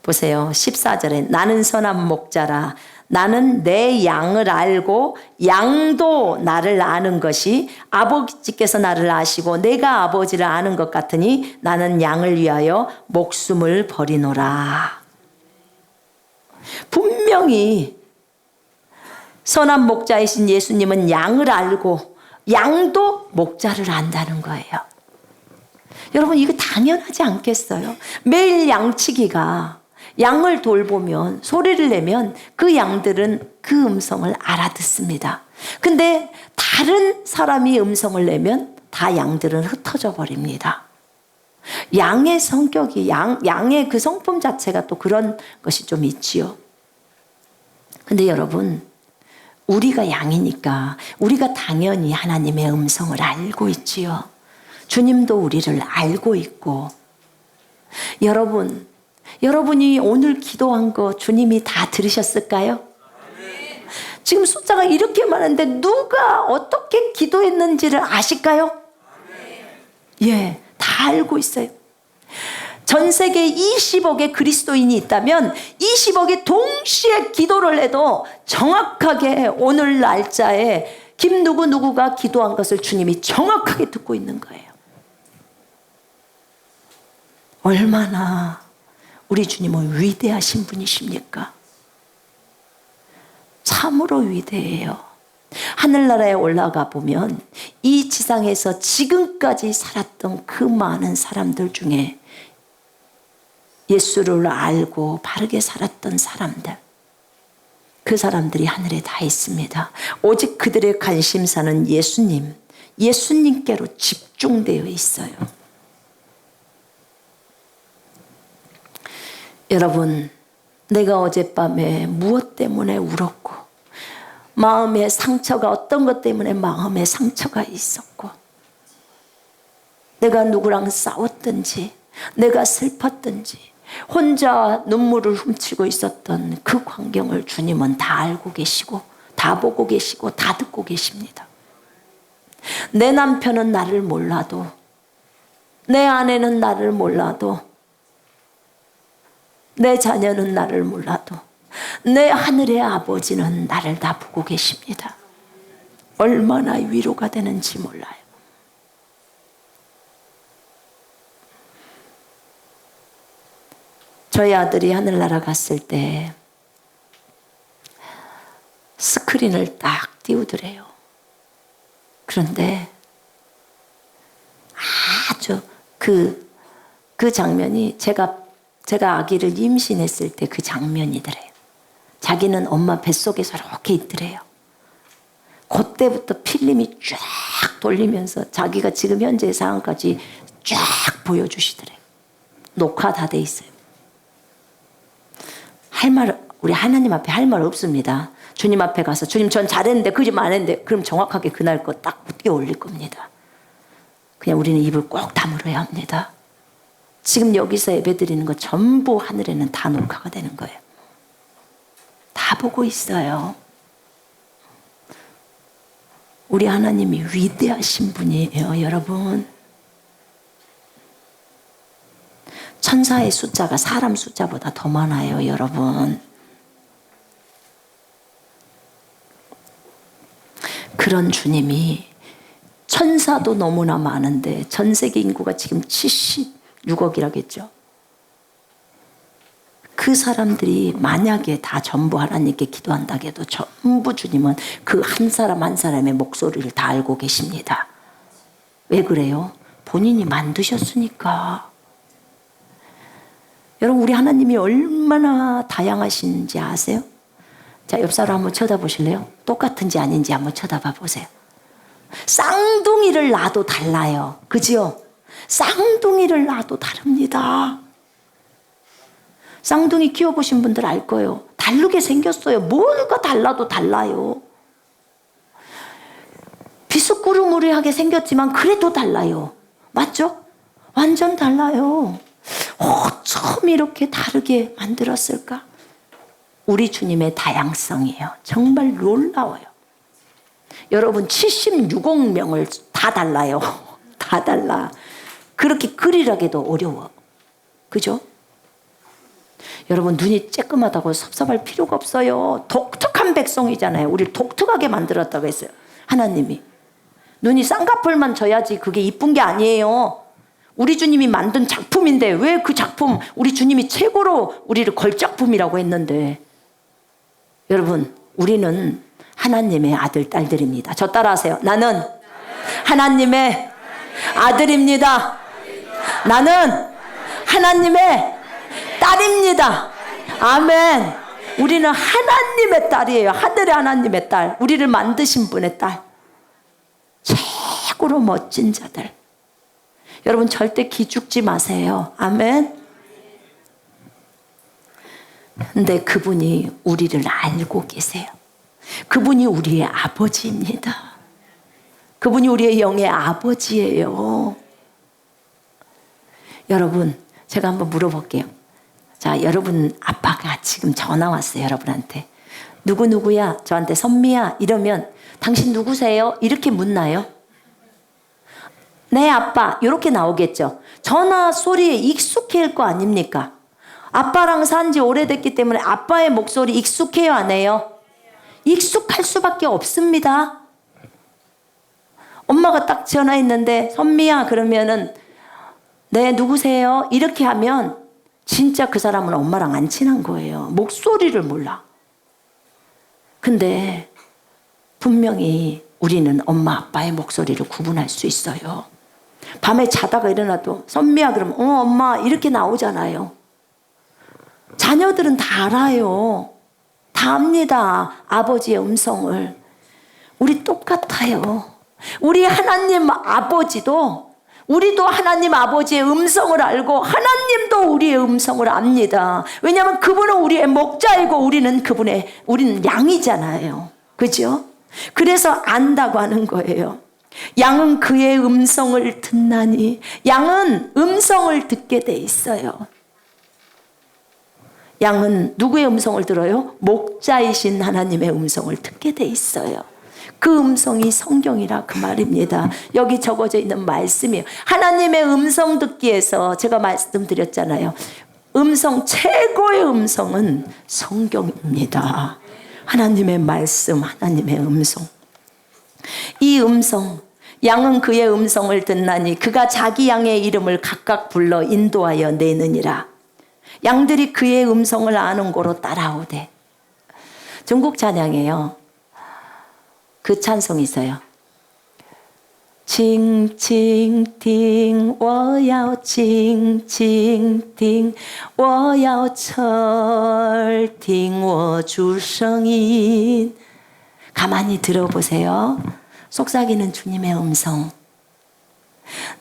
보세요. 14절에 나는 선한 목자라. 나는 내 양을 알고 양도 나를 아는 것이 아버지께서 나를 아시고 내가 아버지를 아는 것 같으니 나는 양을 위하여 목숨을 버리노라. 분명히 선한 목자이신 예수님은 양을 알고 양도 목자를 안다는 거예요. 여러분, 이거 당연하지 않겠어요? 매일 양치기가 양을 돌보면 소리를 내면 그 양들은 그 음성을 알아듣습니다. 근데 다른 사람이 음성을 내면 다 양들은 흩어져 버립니다. 양의 성격이 양의 그 성품 자체가 또 그런 것이 좀 있지요. 근데 여러분, 우리가 양이니까 우리가 당연히 하나님의 음성을 알고 있지요. 주님도 우리를 알고 있고. 여러분이 오늘 기도한 거 주님이 다 들으셨을까요? 지금 숫자가 이렇게 많은데 누가 어떻게 기도했는지를 아실까요? 예, 다 알고 있어요. 전 세계에 20억의 그리스도인이 있다면 20억이 동시에 기도를 해도 정확하게 오늘 날짜에 김누구누구가 기도한 것을 주님이 정확하게 듣고 있는 거예요. 얼마나 우리 주님은 위대하신 분이십니까? 참으로 위대해요. 하늘나라에 올라가 보면 이 지상에서 지금까지 살았던 그 많은 사람들 중에 예수를 알고 바르게 살았던 사람들, 그 사람들이 하늘에 다 있습니다. 오직 그들의 관심사는 예수님께로 집중되어 있어요. 여러분, 내가 어젯밤에 무엇 때문에 울었고 마음의 상처가 어떤 것 때문에 마음의 상처가 있었고 내가 누구랑 싸웠든지 내가 슬펐든지 혼자 눈물을 훔치고 있었던 그 광경을 주님은 다 알고 계시고 다 보고 계시고 다 듣고 계십니다. 내 남편은 나를 몰라도 내 아내는 나를 몰라도 내 자녀는 나를 몰라도 내 하늘의 아버지는 나를 다 보고 계십니다. 얼마나 위로가 되는지 몰라요. 저희 아들이 하늘나라 갔을 때 스크린을 딱 띄우더래요. 그런데 아주 그 장면이 제가 아기를 임신했을 때 그 장면이더래요. 자기는 엄마 뱃속에서 이렇게 있더래요. 그때부터 필름이 쫙 돌리면서 자기가 지금 현재의 상황까지 쫙 보여주시더래요. 녹화 다 돼 있어요. 우리 하나님 앞에 할 말 없습니다. 주님 앞에 가서 주님 전 잘했는데 그 좀 안 했는데 그럼 정확하게 그날 거 딱 붙여 올릴 겁니다. 그냥 우리는 입을 꼭 다물어야 합니다. 지금 여기서 예배 드리는 거 전부 하늘에는 다 녹화가 되는 거예요. 다 보고 있어요. 우리 하나님이 위대하신 분이에요, 여러분. 천사의 숫자가 사람 숫자보다 더 많아요, 여러분. 그런 주님이 천사도 너무나 많은데 전 세계 인구가 지금 76억이라겠죠. 그 사람들이 만약에 다 전부 하나님께 기도한다고 해도 전부 주님은 그 한 사람 한 사람의 목소리를 다 알고 계십니다. 왜 그래요? 본인이 만드셨으니까. 여러분, 우리 하나님이 얼마나 다양하신지 아세요? 자, 옆 사람 한번 쳐다보실래요? 똑같은지 아닌지 한번 쳐다봐 보세요. 쌍둥이를 낳아도 달라요. 그지요? 쌍둥이를 낳아도 다릅니다. 쌍둥이 키워보신 분들 알 거예요. 다르게 생겼어요. 뭐가 달라도 달라요. 비스꾸르무리하게 생겼지만 그래도 달라요. 맞죠? 완전 달라요. 어쩜 이렇게 다르게 만들었을까? 우리 주님의 다양성이에요. 정말 놀라워요. 여러분 76억 명을 다 달라요. 다 달라. 그렇게 그리라기도 어려워. 그죠? 여러분 눈이 쬐끔하다고 섭섭할 필요가 없어요. 독특한 백성이잖아요. 우리를 독특하게 만들었다고 했어요. 하나님이. 눈이 쌍꺼풀만 져야지 그게 이쁜 게 아니에요. 우리 주님이 만든 작품인데 왜 그 작품 우리 주님이 최고로 우리를 걸작품이라고 했는데. 여러분 우리는 하나님의 아들 딸들입니다. 저 따라하세요. 나는 하나님의 아들입니다. 나는 하나님의 딸입니다. 아멘. 우리는 하나님의 딸이에요. 하늘의 하나님의 딸. 우리를 만드신 분의 딸. 최고로 멋진 자들. 여러분 절대 기죽지 마세요. 아멘. 근데 그분이 우리를 알고 계세요. 그분이 우리의 아버지입니다. 그분이 우리의 영의 아버지예요. 여러분 제가 한번 물어볼게요. 자, 여러분 아빠가 지금 전화 왔어요. 여러분한테. 누구누구야? 저한테 선미야 이러면 당신 누구세요? 이렇게 묻나요? 네 아빠 이렇게 나오겠죠. 전화 소리에 익숙해질 거 아닙니까? 아빠랑 산 지 오래됐기 때문에 아빠의 목소리 익숙해요 안 해요? 익숙할 수밖에 없습니다. 엄마가 딱 전화했는데 선미야 그러면은 네 누구세요? 이렇게 하면 진짜 그 사람은 엄마랑 안 친한 거예요. 목소리를 몰라. 근데 분명히 우리는 엄마 아빠의 목소리를 구분할 수 있어요. 밤에 자다가 일어나도 선미야 그러면 엄마 이렇게 나오잖아요. 자녀들은 다 알아요. 다 압니다. 아버지의 음성을. 우리 똑같아요. 우리 하나님 아버지도 우리도 하나님 아버지의 음성을 알고 하나님도 우리의 음성을 압니다. 왜냐하면 그분은 우리의 목자이고 우리는 양이잖아요. 그죠? 그래서 안다고 하는 거예요. 양은 그의 음성을 듣나니. 양은 음성을 듣게 돼 있어요. 양은 누구의 음성을 들어요? 목자이신 하나님의 음성을 듣게 돼 있어요. 그 음성이 성경이라 그 말입니다. 여기 적어져 있는 말씀이에요. 하나님의 음성 듣기에서 제가 말씀드렸잖아요. 최고의 음성은 성경입니다. 하나님의 말씀, 하나님의 음성. 이 음성, 양은 그의 음성을 듣나니 그가 자기 양의 이름을 각각 불러 인도하여 내느니라. 양들이 그의 음성을 아는 고로 따라오되. 중국 찬양이에요. 그 찬송이 있어요. 칭칭팅 워야오 칭칭팅 워야오 철팅 워주성인. 가만히 들어보세요. 속삭이는 주님의 음성.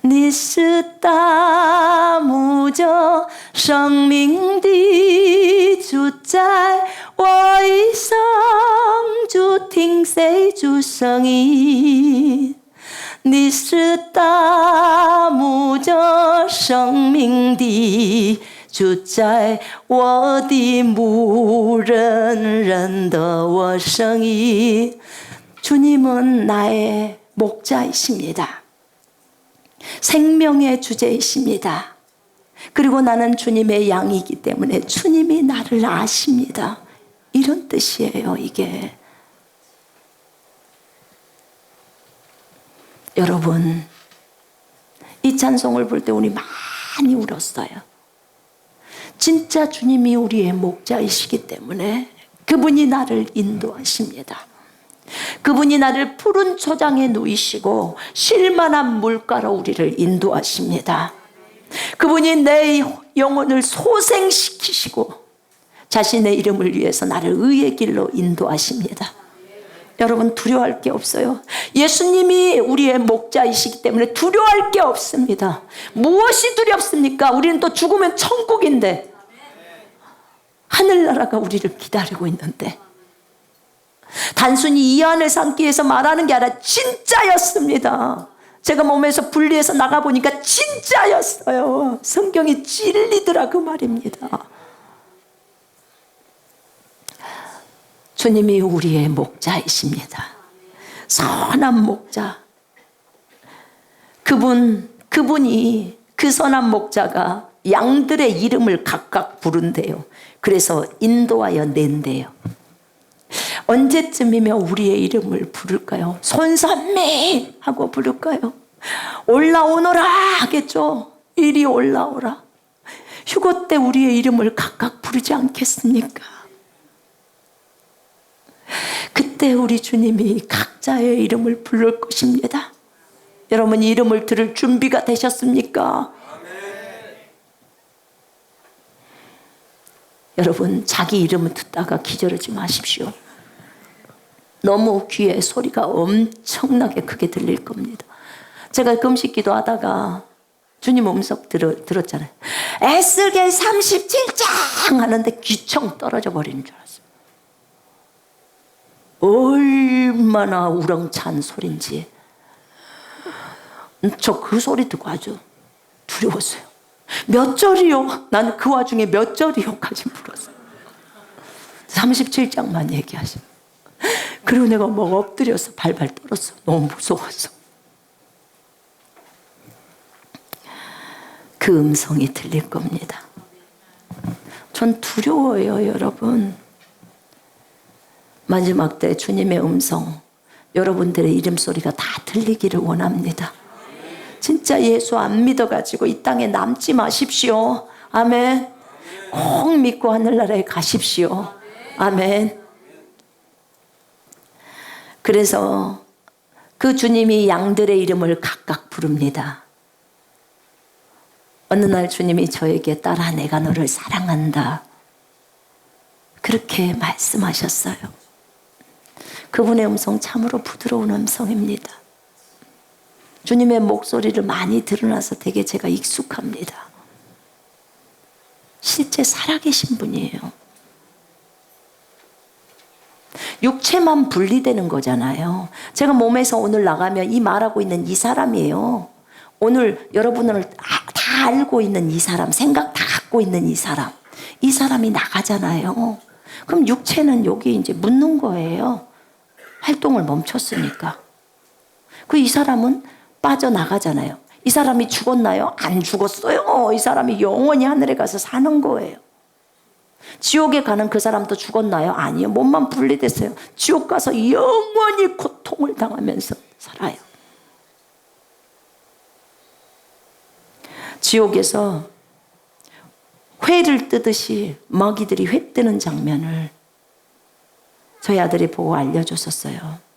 你是大牧者，生命的主宰，我一生就听随主声音。你是大牧者，生命的主宰，我的牧人认得我声音。 주님은 나의 목자이십니다. 생명의 주제이십니다. 그리고 나는 주님의 양이기 때문에 주님이 나를 아십니다. 이런 뜻이에요, 이게. 여러분, 이 찬송을 볼 때 우리 많이 울었어요. 진짜 주님이 우리의 목자이시기 때문에 그분이 나를 인도하십니다. 그분이 나를 푸른 초장에 누이시고 쉴만한 물가로 우리를 인도하십니다. 그분이 내 영혼을 소생시키시고 자신의 이름을 위해서 나를 의의 길로 인도하십니다. 여러분, 두려워할 게 없어요. 예수님이 우리의 목자이시기 때문에 두려워할 게 없습니다. 무엇이 두렵습니까? 우리는 또 죽으면 천국인데, 하늘나라가 우리를 기다리고 있는데, 단순히 이 안을 삼기 위해서 말하는 게 아니라 진짜였습니다. 제가 몸에서 분리해서 나가보니까 진짜였어요. 성경이 진리더라 그 말입니다. 주님이 우리의 목자이십니다. 선한 목자. 그분이, 그 선한 목자가 양들의 이름을 각각 부른대요. 그래서 인도하여 낸대요. 언제쯤이면 우리의 이름을 부를까요? 손선미 하고 부를까요? 올라오너라 하겠죠. 이리 올라오라. 휴거 때 우리의 이름을 각각 부르지 않겠습니까? 그때 우리 주님이 각자의 이름을 부를 것입니다. 여러분, 이름을 들을 준비가 되셨습니까? 여러분, 자기 이름을 듣다가 기절하지 마십시오. 너무 귀에 소리가 엄청나게 크게 들릴 겁니다. 제가 금식 기도하다가 주님 음성 들었잖아요. 에스겔 37장 하는데 귀청 떨어져 버리는 줄 알았어요. 얼마나 우렁찬 소리인지. 저 그 소리 듣고 아주 두려웠어요. 몇 절이요? 나는 그 와중에 몇 절이요까지 물었어요. 37장만 얘기하시고. 그리고 내가 막 엎드려서 발발 떨었어. 너무 무서웠어. 그 음성이 들릴 겁니다. 전 두려워요, 여러분. 마지막 때 주님의 음성, 여러분들의 이름 소리가 다 들리기를 원합니다. 진짜 예수 안 믿어가지고 이 땅에 남지 마십시오. 아멘. 꼭 믿고 하늘나라에 가십시오. 아멘. 그래서 그 주님이 양들의 이름을 각각 부릅니다. 어느 날 주님이 저에게 딸아, 내가 너를 사랑한다. 그렇게 말씀하셨어요. 그분의 음성 참으로 부드러운 음성입니다. 주님의 목소리를 많이 들어놔서 되게 제가 익숙합니다. 실제 살아계신 분이에요. 육체만 분리되는 거잖아요. 제가 몸에서 오늘 나가면 이 말하고 있는 이 사람이에요. 오늘 여러분을 다 알고 있는 이 사람, 생각 다 갖고 있는 이 사람이 나가잖아요. 그럼 육체는 여기 이제 묻는 거예요. 활동을 멈췄으니까. 이 사람은 빠져나가잖아요. 이 사람이 죽었나요? 안 죽었어요. 이 사람이 영원히 하늘에 가서 사는 거예요. 지옥에 가는 그 사람도 죽었나요? 아니요. 몸만 분리됐어요. 지옥 가서 영원히 고통을 당하면서 살아요. 지옥에서 회를 뜨듯이 마귀들이 회 뜨는 장면을 저희 아들이 보고 알려줬었어요.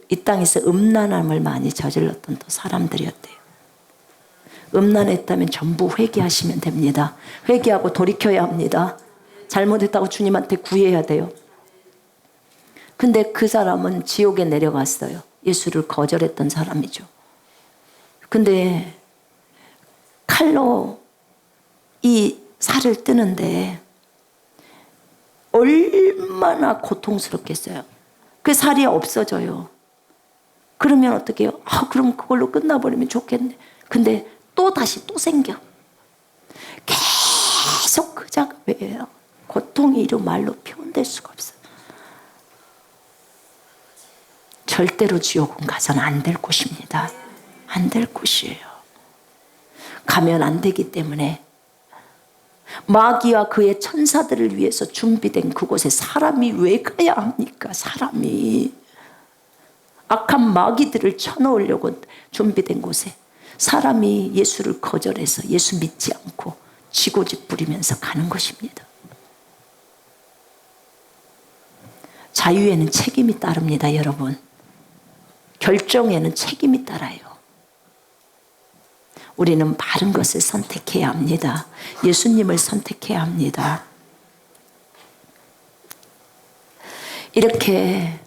이 땅에서 음란함을 많이 저질렀던 또 사람들이었대요. 음란했다면 전부 회개하시면 됩니다. 회개하고 돌이켜야 합니다. 잘못했다고 주님한테 구해야 돼요. 근데 그 사람은 지옥에 내려갔어요. 예수를 거절했던 사람이죠. 근데 칼로 이 살을 뜨는데 얼마나 고통스럽겠어요. 그 살이 없어져요. 그러면 어떻게 해요? 그럼 그걸로 끝나버리면 좋겠네. 근데 또 다시 또 생겨. 계속 그 작업이에요. 고통이 이루 말로 표현될 수가 없어요. 절대로 지옥은 가서는 안 될 곳입니다. 안 될 곳이에요. 가면 안 되기 때문에 마귀와 그의 천사들을 위해서 준비된 그곳에 사람이 왜 가야 합니까? 사람이 악한 마귀들을 쳐넣으려고 준비된 곳에 사람이 예수를 거절해서 예수 믿지 않고 지고집 부리면서 가는 것입니다. 자유에는 책임이 따릅니다, 여러분. 결정에는 책임이 따라요. 우리는 바른 것을 선택해야 합니다. 예수님을 선택해야 합니다. 이렇게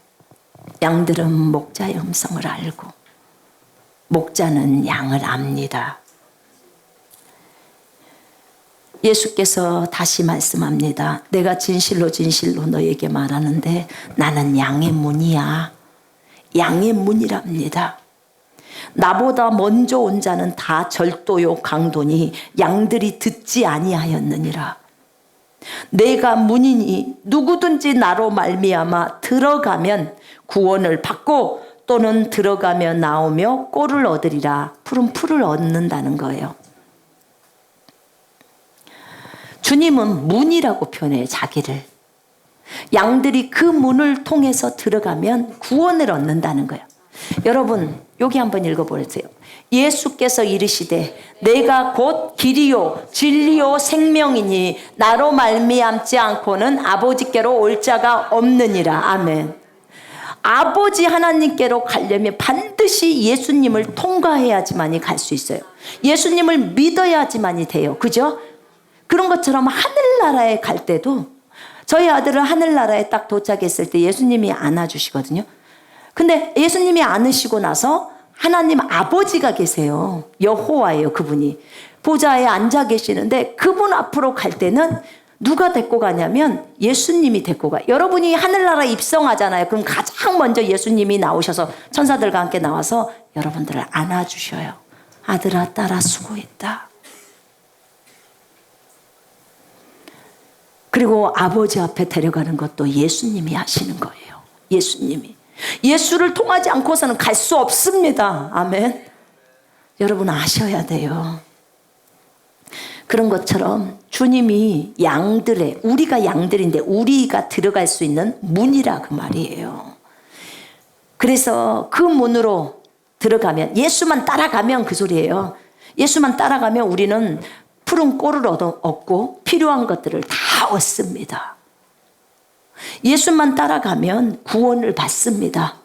양들은 목자의 음성을 알고 목자는 양을 압니다. 예수께서 다시 말씀합니다. 내가 진실로 진실로 너에게 말하는데 나는 양의 문이야. 양의 문이랍니다. 나보다 먼저 온 자는 다 절도요 강도니 양들이 듣지 아니하였느니라. 내가 문이니 누구든지 나로 말미암아 들어가면 구원을 받고 또는 들어가며 나오며 꼴을 얻으리라. 푸른 풀을 얻는다는 거예요. 주님은 문이라고 표현해요, 자기를. 양들이 그 문을 통해서 들어가면 구원을 얻는다는 거예요. 여러분, 여기 한번 읽어보세요. 예수께서 이르시되 내가 곧 길이요 진리요 생명이니 나로 말미암지 않고는 아버지께로 올 자가 없느니라. 아멘. 아버지 하나님께로 가려면 반드시 예수님을 통과해야지만이 갈 수 있어요. 예수님을 믿어야지만이 돼요. 그죠? 그런 것처럼 하늘나라에 갈 때도 저희 아들은 하늘나라에 딱 도착했을 때 예수님이 안아주시거든요. 근데 예수님이 안으시고 나서 하나님 아버지가 계세요. 여호와예요, 그분이. 보좌에 앉아 계시는데 그분 앞으로 갈 때는 누가 데리고 가냐면 예수님이 데리고 가요. 여러분이 하늘나라에 입성하잖아요. 그럼 가장 먼저 예수님이 나오셔서 천사들과 함께 나와서 여러분들을 안아주셔요. 아들아, 딸아, 수고했다. 그리고 아버지 앞에 데려가는 것도 예수님이 하시는 거예요. 예수님이. 예수를 통하지 않고서는 갈 수 없습니다. 아멘. 여러분 아셔야 돼요. 그런 것처럼 주님이 양들의, 우리가 양들인데 우리가 들어갈 수 있는 문이라 그 말이에요. 그래서 그 문으로 들어가면, 예수만 따라가면 그 소리예요. 예수만 따라가면 우리는 푸른 꼴을 얻고 필요한 것들을 다 얻습니다. 예수만 따라가면 구원을 받습니다.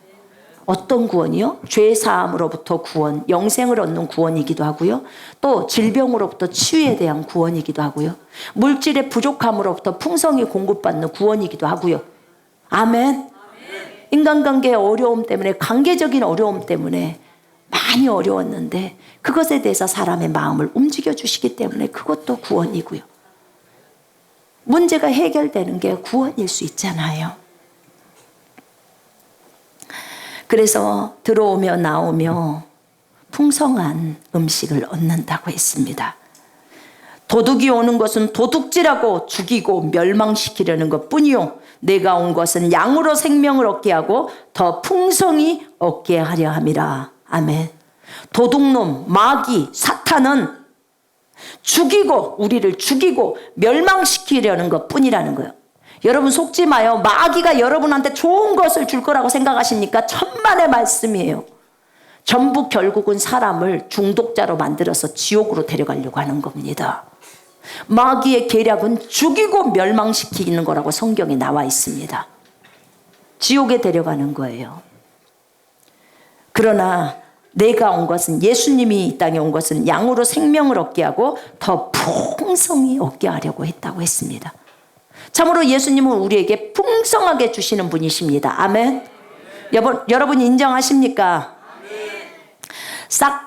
어떤 구원이요? 죄사함으로부터 구원, 영생을 얻는 구원이기도 하고요. 또 질병으로부터 치유에 대한 구원이기도 하고요. 물질의 부족함으로부터 풍성히 공급받는 구원이기도 하고요. 아멘. 인간관계의 어려움 때문에, 관계적인 어려움 때문에 많이 어려웠는데 그것에 대해서 사람의 마음을 움직여 주시기 때문에 그것도 구원이고요. 문제가 해결되는 게 구원일 수 있잖아요. 그래서 들어오며 나오며 풍성한 음식을 얻는다고 했습니다. 도둑이 오는 것은 도둑질하고 죽이고 멸망시키려는 것뿐이요 내가 온 것은 양으로 생명을 얻게 하고 더 풍성히 얻게 하려 함이라. 아멘. 도둑놈, 마귀, 사탄은 죽이고, 우리를 죽이고 멸망시키려는 것뿐이라는 거예요. 여러분 속지 마요. 마귀가 여러분한테 좋은 것을 줄 거라고 생각하십니까? 천만의 말씀이에요. 전부 결국은 사람을 중독자로 만들어서 지옥으로 데려가려고 하는 겁니다. 마귀의 계략은 죽이고 멸망시키는 거라고 성경에 나와 있습니다. 지옥에 데려가는 거예요. 그러나 내가 온 것은, 예수님이 이 땅에 온 것은 양으로 생명을 얻게 하고 더 풍성히 얻게 하려고 했다고 했습니다. 참으로 예수님은 우리에게 풍성하게 주시는 분이십니다. 아멘. 여러분 인정하십니까?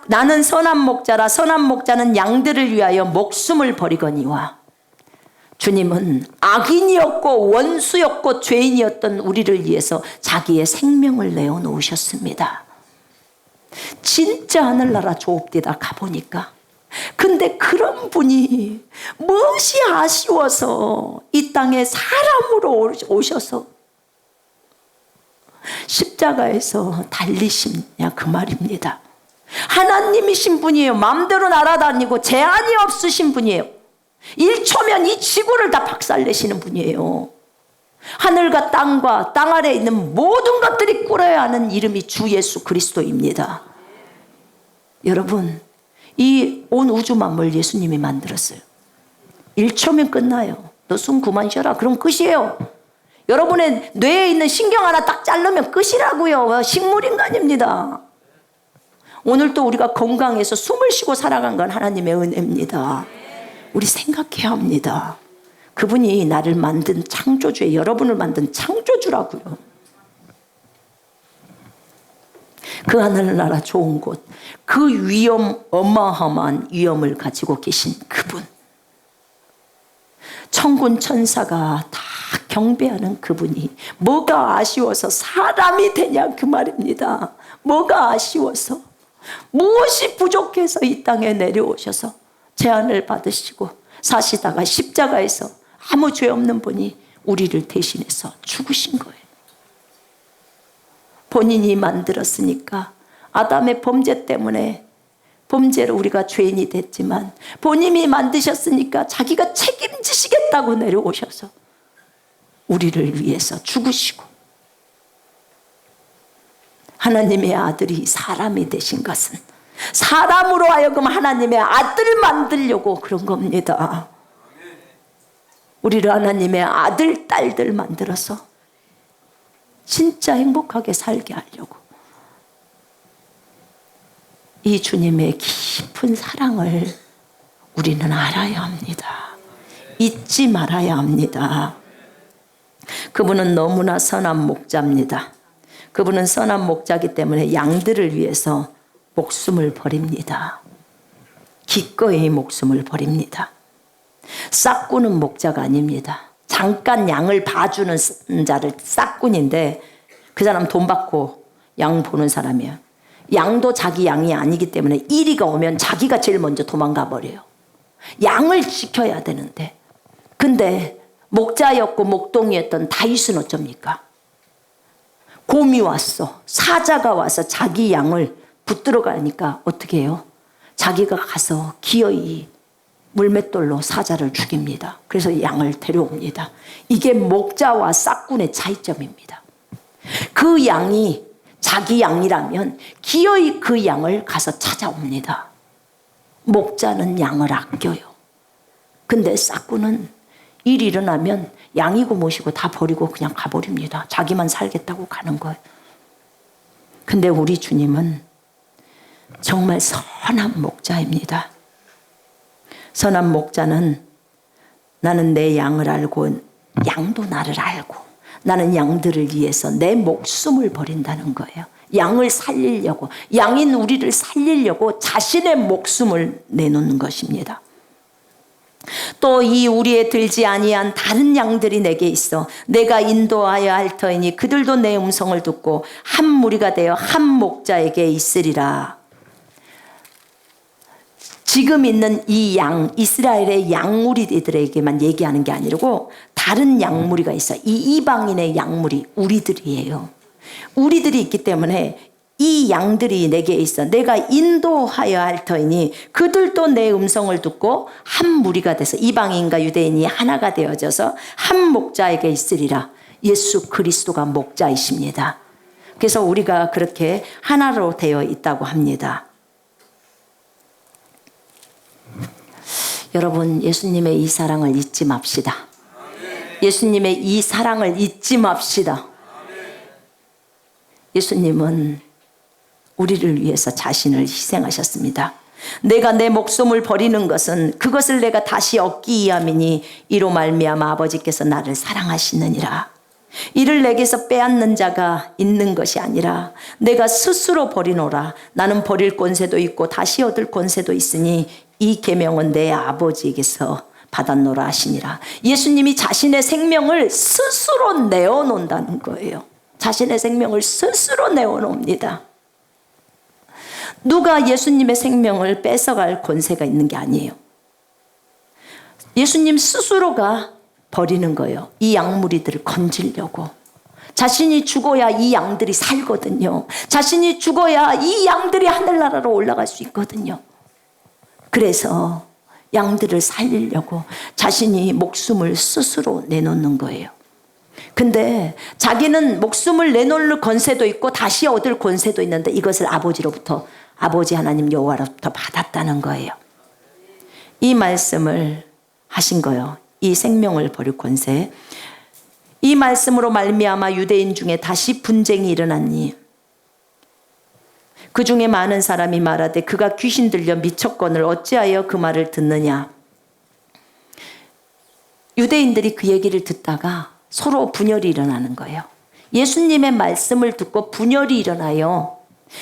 나는 선한 목자라. 선한 목자는 양들을 위하여 목숨을 버리거니와. 주님은 악인이었고 원수였고 죄인이었던 우리를 위해서 자기의 생명을 내어놓으셨습니다. 진짜 하늘나라 좁디다 가보니까, 근데 그런 분이 무엇이 아쉬워서 이 땅에 사람으로 오셔서 십자가에서 달리시냐 그 말입니다. 하나님이신 분이에요. 마음대로 날아다니고 제한이 없으신 분이에요. 1초면 이 지구를 다 박살내시는 분이에요. 하늘과 땅과 땅 아래에 있는 모든 것들이 꿇어야 하는 이름이 주 예수 그리스도입니다. 여러분, 이 온 우주 만물 예수님이 만들었어요. 1초면 끝나요. 너 숨 그만 쉬어라. 그럼 끝이에요. 여러분의 뇌에 있는 신경 하나 딱 자르면 끝이라고요. 식물인간입니다. 오늘 또 우리가 건강해서 숨을 쉬고 살아간 건 하나님의 은혜입니다. 우리 생각해야 합니다. 그분이 나를 만든 창조주에 여러분을 만든 창조주라고요. 그 하늘나라 좋은 곳, 그 위엄, 어마어마한 위엄을 가지고 계신 그분, 천군 천사가 다 경배하는 그분이 뭐가 아쉬워서 사람이 되냐 그 말입니다. 뭐가 아쉬워서, 무엇이 부족해서 이 땅에 내려오셔서 재앙을 받으시고 사시다가 십자가에서 아무 죄 없는 분이 우리를 대신해서 죽으신 거예요. 본인이 만들었으니까 아담의 범죄 때문에 범죄로 우리가 죄인이 됐지만 본인이 만드셨으니까 자기가 책임지시겠다고 내려오셔서 우리를 위해서 죽으시고, 하나님의 아들이 사람이 되신 것은 사람으로 하여금 하나님의 아들을 만들려고 그런 겁니다. 우리를 하나님의 아들, 딸들 만들어서 진짜 행복하게 살게 하려고. 이 주님의 깊은 사랑을 우리는 알아야 합니다. 잊지 말아야 합니다. 그분은 너무나 선한 목자입니다. 그분은 선한 목자이기 때문에 양들을 위해서 목숨을 버립니다. 기꺼이 목숨을 버립니다. 싹구는 목자가 아닙니다. 잠깐 양을 봐주는 자를 싹꾼인데, 그 사람 돈 받고 양 보는 사람이에요. 양도 자기 양이 아니기 때문에 이리가 오면 자기가 제일 먼저 도망가 버려요. 양을 지켜야 되는데. 근데 목자였고 목동이었던 다윗은 어쩝니까? 곰이 왔어, 사자가 와서 자기 양을 붙들어 가니까 어떻게 해요? 자기가 가서 기어이 물맷돌로 사자를 죽입니다. 그래서 양을 데려옵니다. 이게 목자와 싹꾼의 차이점입니다. 그 양이 자기 양이라면 기어이 그 양을 가서 찾아옵니다. 목자는 양을 아껴요. 근데 싹꾼은 일 일어나면 양이고 뭐시고 다 버리고 그냥 가버립니다. 자기만 살겠다고 가는 거예요. 근데 우리 주님은 정말 선한 목자입니다. 선한 목자는 나는 내 양을 알고 양도 나를 알고 나는 양들을 위해서 내 목숨을 버린다는 거예요. 양을 살리려고, 양인 우리를 살리려고 자신의 목숨을 내놓는 것입니다. 또 이 우리에 들지 아니한 다른 양들이 내게 있어 내가 인도하여 할 터이니 그들도 내 음성을 듣고 한 무리가 되어 한 목자에게 있으리라. 지금 있는 이 양, 이스라엘의 양무리들에게만 얘기하는 게 아니고 다른 양무리가 있어. 이 이방인의 양무리, 우리들이에요. 우리들이 있기 때문에 이 양들이 내게 있어 내가 인도하여 할 터이니 그들도 내 음성을 듣고 한 무리가 돼서 이방인과 유대인이 하나가 되어져서 한 목자에게 있으리라. 예수 그리스도가 목자이십니다. 그래서 우리가 그렇게 하나로 되어 있다고 합니다. 여러분, 예수님의 이 사랑을 잊지 맙시다. 예수님의 이 사랑을 잊지 맙시다. 예수님은 우리를 위해서 자신을 희생하셨습니다. 내가 내 목숨을 버리는 것은 그것을 내가 다시 얻기 위함이니 이로 말미암아 아버지께서 나를 사랑하시느니라. 이를 내게서 빼앗는 자가 있는 것이 아니라 내가 스스로 버리노라. 나는 버릴 권세도 있고 다시 얻을 권세도 있으니 이 계명은 내 아버지에게서 받았노라 하시니라. 예수님이 자신의 생명을 스스로 내어놓는다는 거예요. 자신의 생명을 스스로 내어놓습니다. 누가 예수님의 생명을 뺏어갈 권세가 있는 게 아니에요. 예수님 스스로가 버리는 거예요. 이 양무리들을 건지려고. 자신이 죽어야 이 양들이 살거든요. 자신이 죽어야 이 양들이 하늘나라로 올라갈 수 있거든요. 그래서 양들을 살리려고 자신이 목숨을 스스로 내놓는 거예요. 근데 자기는 목숨을 내놓을 권세도 있고 다시 얻을 권세도 있는데 이것을 아버지로부터, 아버지 하나님 여호와로부터 받았다는 거예요. 이 말씀을 하신 거예요. 이 생명을 버릴 권세. 이 말씀으로 말미암아 유대인 중에 다시 분쟁이 일어났니? 그 중에 많은 사람이 말하되 그가 귀신 들려 미쳤거늘 어찌하여 그 말을 듣느냐. 유대인들이 그 얘기를 듣다가 서로 분열이 일어나는 거예요. 예수님의 말씀을 듣고 분열이 일어나요.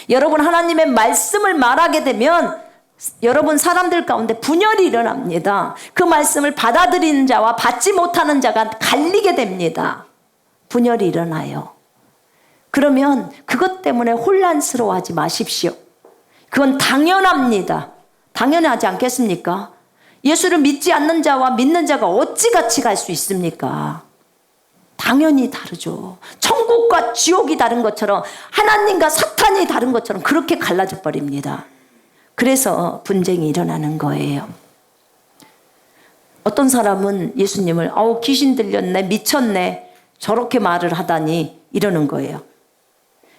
여러분, 하나님의 말씀을 말하게 되면 여러분 사람들 가운데 분열이 일어납니다. 그 말씀을 받아들이는 자와 받지 못하는 자가 갈리게 됩니다. 분열이 일어나요. 그러면 그것 때문에 혼란스러워하지 마십시오. 그건 당연합니다. 당연하지 않겠습니까? 예수를 믿지 않는 자와 믿는 자가 어찌 같이 갈 수 있습니까? 당연히 다르죠. 천국과 지옥이 다른 것처럼 하나님과 사탄이 다른 것처럼 그렇게 갈라져 버립니다. 그래서 분쟁이 일어나는 거예요. 어떤 사람은 예수님을 귀신 들렸네, 미쳤네, 저렇게 말을 하다니 이러는 거예요.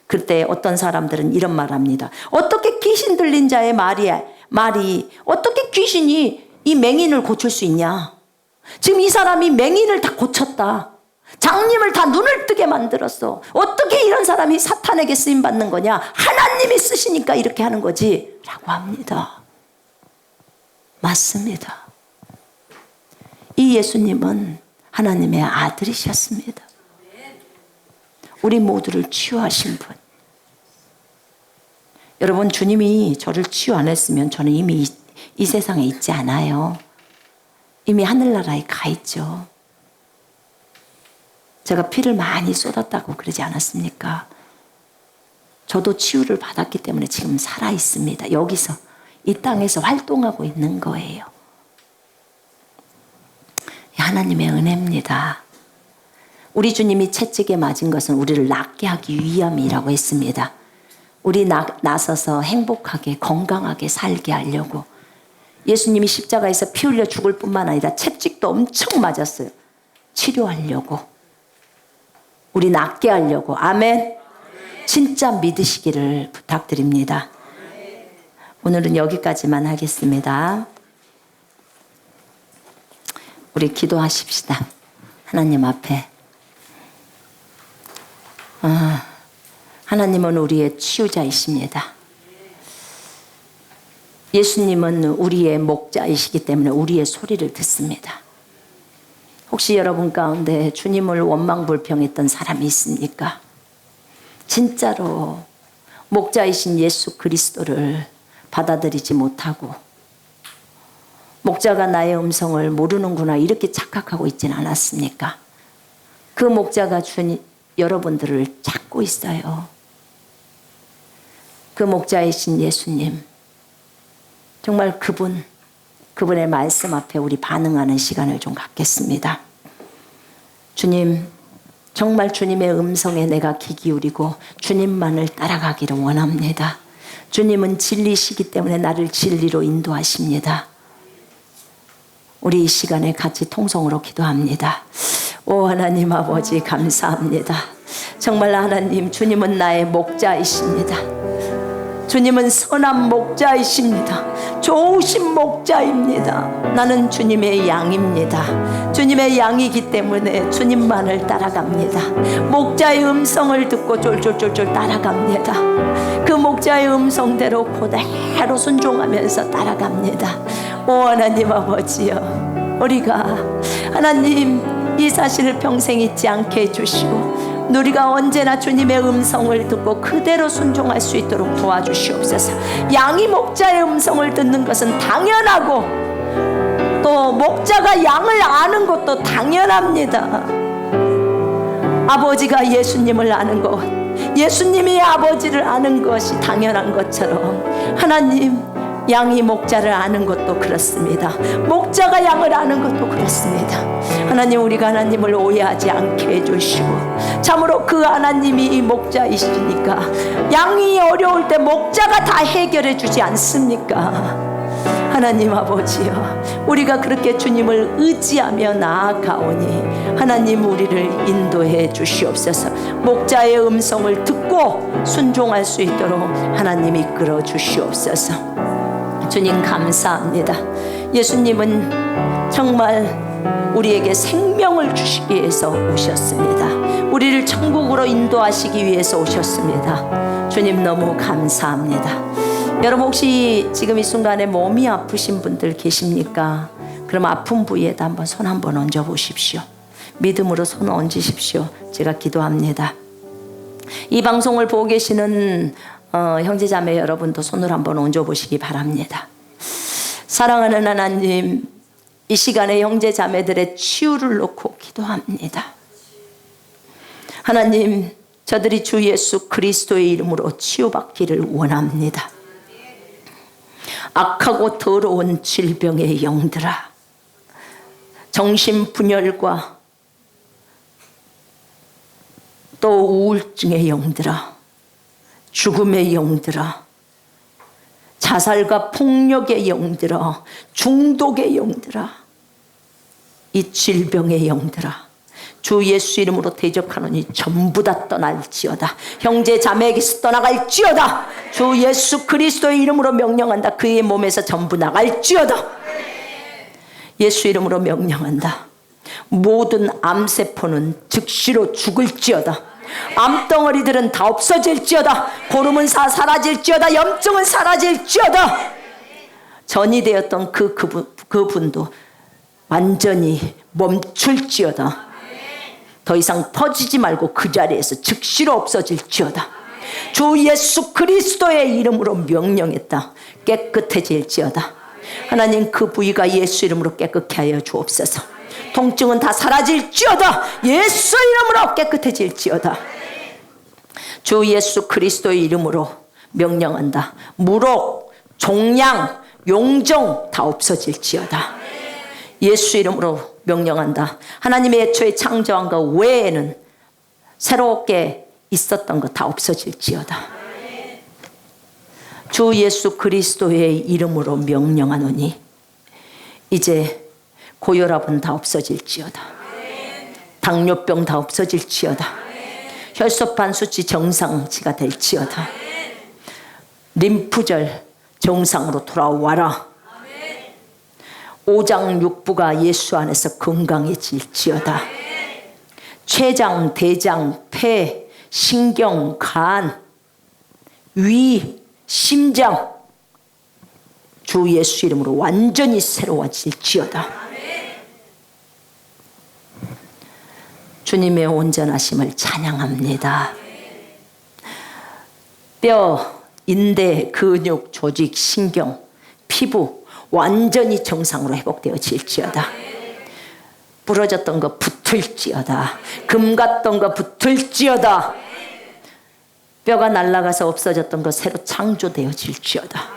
그때 어떤 사람들은 이런 말 합니다. 어떻게 귀신 들린 자의 말이 어떻게 귀신이 이 맹인을 고칠 수 있냐? 지금 이 사람이 맹인을 다 고쳤다. 장님을 다 눈을 뜨게 만들었어. 어떻게 이런 사람이 사탄에게 쓰임받는 거냐? 하나님이 쓰시니까 이렇게 하는 거지 라고 합니다. 맞습니다. 이 예수님은 하나님의 아들이셨습니다. 우리 모두를 치유하신 분. 여러분, 주님이 저를 치유 안 했으면 저는 이미 이 세상에 있지 않아요. 이미 하늘나라에 가 있죠. 제가 피를 많이 쏟았다고 그러지 않았습니까? 저도 치유를 받았기 때문에 지금 살아 있습니다. 여기서 이 땅에서 활동하고 있는 거예요. 하나님의 은혜입니다. 우리 주님이 채찍에 맞은 것은 우리를 낫게 하기 위함이라고 했습니다. 우리 나서서 행복하게 건강하게 살게 하려고. 예수님이 십자가에서 피 흘려 죽을 뿐만 아니라 채찍도 엄청 맞았어요. 치료하려고. 우리 낫게 하려고. 아멘. 진짜 믿으시기를 부탁드립니다. 오늘은 여기까지만 하겠습니다. 우리 기도하십시다. 하나님 앞에. 하나님은 우리의 치유자이십니다. 예수님은 우리의 목자이시기 때문에 우리의 소리를 듣습니다. 혹시 여러분 가운데 주님을 원망불평했던 사람이 있습니까? 진짜로 목자이신 예수 그리스도를 받아들이지 못하고 목자가 나의 음성을 모르는구나 이렇게 착각하고 있지는 않았습니까? 그 목자가 여러분들을 찾고 있어요. 그 목자이신 예수님, 정말 그분의 말씀 앞에 우리 반응하는 시간을 좀 갖겠습니다. 주님, 정말 주님의 음성에 내가 귀 기울이고 주님만을 따라가기를 원합니다. 주님은 진리시기 때문에 나를 진리로 인도하십니다. 우리 이 시간에 같이 통성으로 기도합니다. 오 하나님 아버지 감사합니다. 정말 하나님, 주님은 나의 목자이십니다. 주님은 선한 목자이십니다. 좋으신 목자입니다. 나는 주님의 양입니다. 주님의 양이기 때문에 주님만을 따라갑니다. 목자의 음성을 듣고 쫄쫄쫄쫄 따라갑니다. 그 목자의 음성대로 그대로 순종하면서 따라갑니다. 오 하나님 아버지여, 우리가 하나님 이 사실을 평생 잊지 않게 해주시고 우리가 언제나 주님의 음성을 듣고 그대로 순종할 수 있도록 도와주시옵소서. 양이 목자의 음성을 듣는 것은 당연하고 또 목자가 양을 아는 것도 당연합니다. 아버지가 예수님을 아는 것, 예수님이 아버지를 아는 것이 당연한 것처럼 하나님, 양이 목자를 아는 것도 그렇습니다. 목자가 양을 아는 것도 그렇습니다. 하나님, 우리가 하나님을 오해하지 않게 해주시고 참으로 그 하나님이 이 목자이시니까 양이 어려울 때 목자가 다 해결해 주지 않습니까? 하나님 아버지여, 우리가 그렇게 주님을 의지하며 나아가오니 하나님 우리를 인도해 주시옵소서. 목자의 음성을 듣고 순종할 수 있도록 하나님 이끌어 주시옵소서. 주님 감사합니다. 예수님은 정말 우리에게 생명을 주시기 위해서 오셨습니다. 우리를 천국으로 인도하시기 위해서 오셨습니다. 주님 너무 감사합니다. 여러분 혹시 지금 이 순간에 몸이 아프신 분들 계십니까? 그럼 아픈 부위에다 한번 손 한번 얹어 보십시오. 믿음으로 손 얹으십시오. 제가 기도합니다. 이 방송을 보고 계시는 형제자매 여러분도 손을 한번 얹어 보시기 바랍니다. 사랑하는 하나님, 이 시간에 형제자매들의 치유를 놓고 기도합니다. 하나님, 저들이 주 예수 그리스도의 이름으로 치유받기를 원합니다. 악하고 더러운 질병의 영들아, 정신분열과 또 우울증의 영들아, 죽음의 영들아, 자살과 폭력의 영들아, 중독의 영들아, 이 질병의 영들아, 주 예수 이름으로 대적하노니 전부 다 떠날지어다. 형제 자매에게서 떠나갈지어다. 주 예수 그리스도의 이름으로 명령한다. 그의 몸에서 전부 나갈지어다. 예수 이름으로 명령한다. 모든 암세포는 즉시로 죽을지어다. 암덩어리들은 다 없어질지어다. 고름은 사라질지어다. 염증은 사라질지어다. 전이 되었던 그분도 완전히 멈출지어다. 더 이상 퍼지지 말고 그 자리에서 즉시로 없어질지어다. 주 예수 그리스도의 이름으로 명령했다. 깨끗해질지어다. 하나님, 그 부위가 예수 이름으로 깨끗게 하여 주옵소서. 통증은 다 사라질지어다. 예수 이름으로 깨끗해질지어다. 주 예수 그리스도의 이름으로 명령한다. 무록, 종양, 용종 다 없어질지어다. 예수 이름으로 명령한다. 하나님의 애초에 창조한 것 외에는 새롭게 있었던 것 다 없어질지어다. 주 예수 그리스도의 이름으로 명령하노니 이제 고혈압은 다 없어질지어다. 당뇨병 다 없어질지어다. 혈소판 수치 정상치가 될지어다. 림프절 정상으로 돌아와라. 오장육부가 예수 안에서 건강해질지어다. 췌장, 대장, 폐, 신경, 간, 위, 심장 주 예수 이름으로 완전히 새로워질지어다. 주님의 온전하심을 찬양합니다. 뼈, 인대, 근육, 조직, 신경, 피부 완전히 정상으로 회복되어질지어다. 부러졌던 거 붙을지어다. 금 같던 거 붙을지어다. 뼈가 날아가서 없어졌던 거 새로 창조되어질지어다.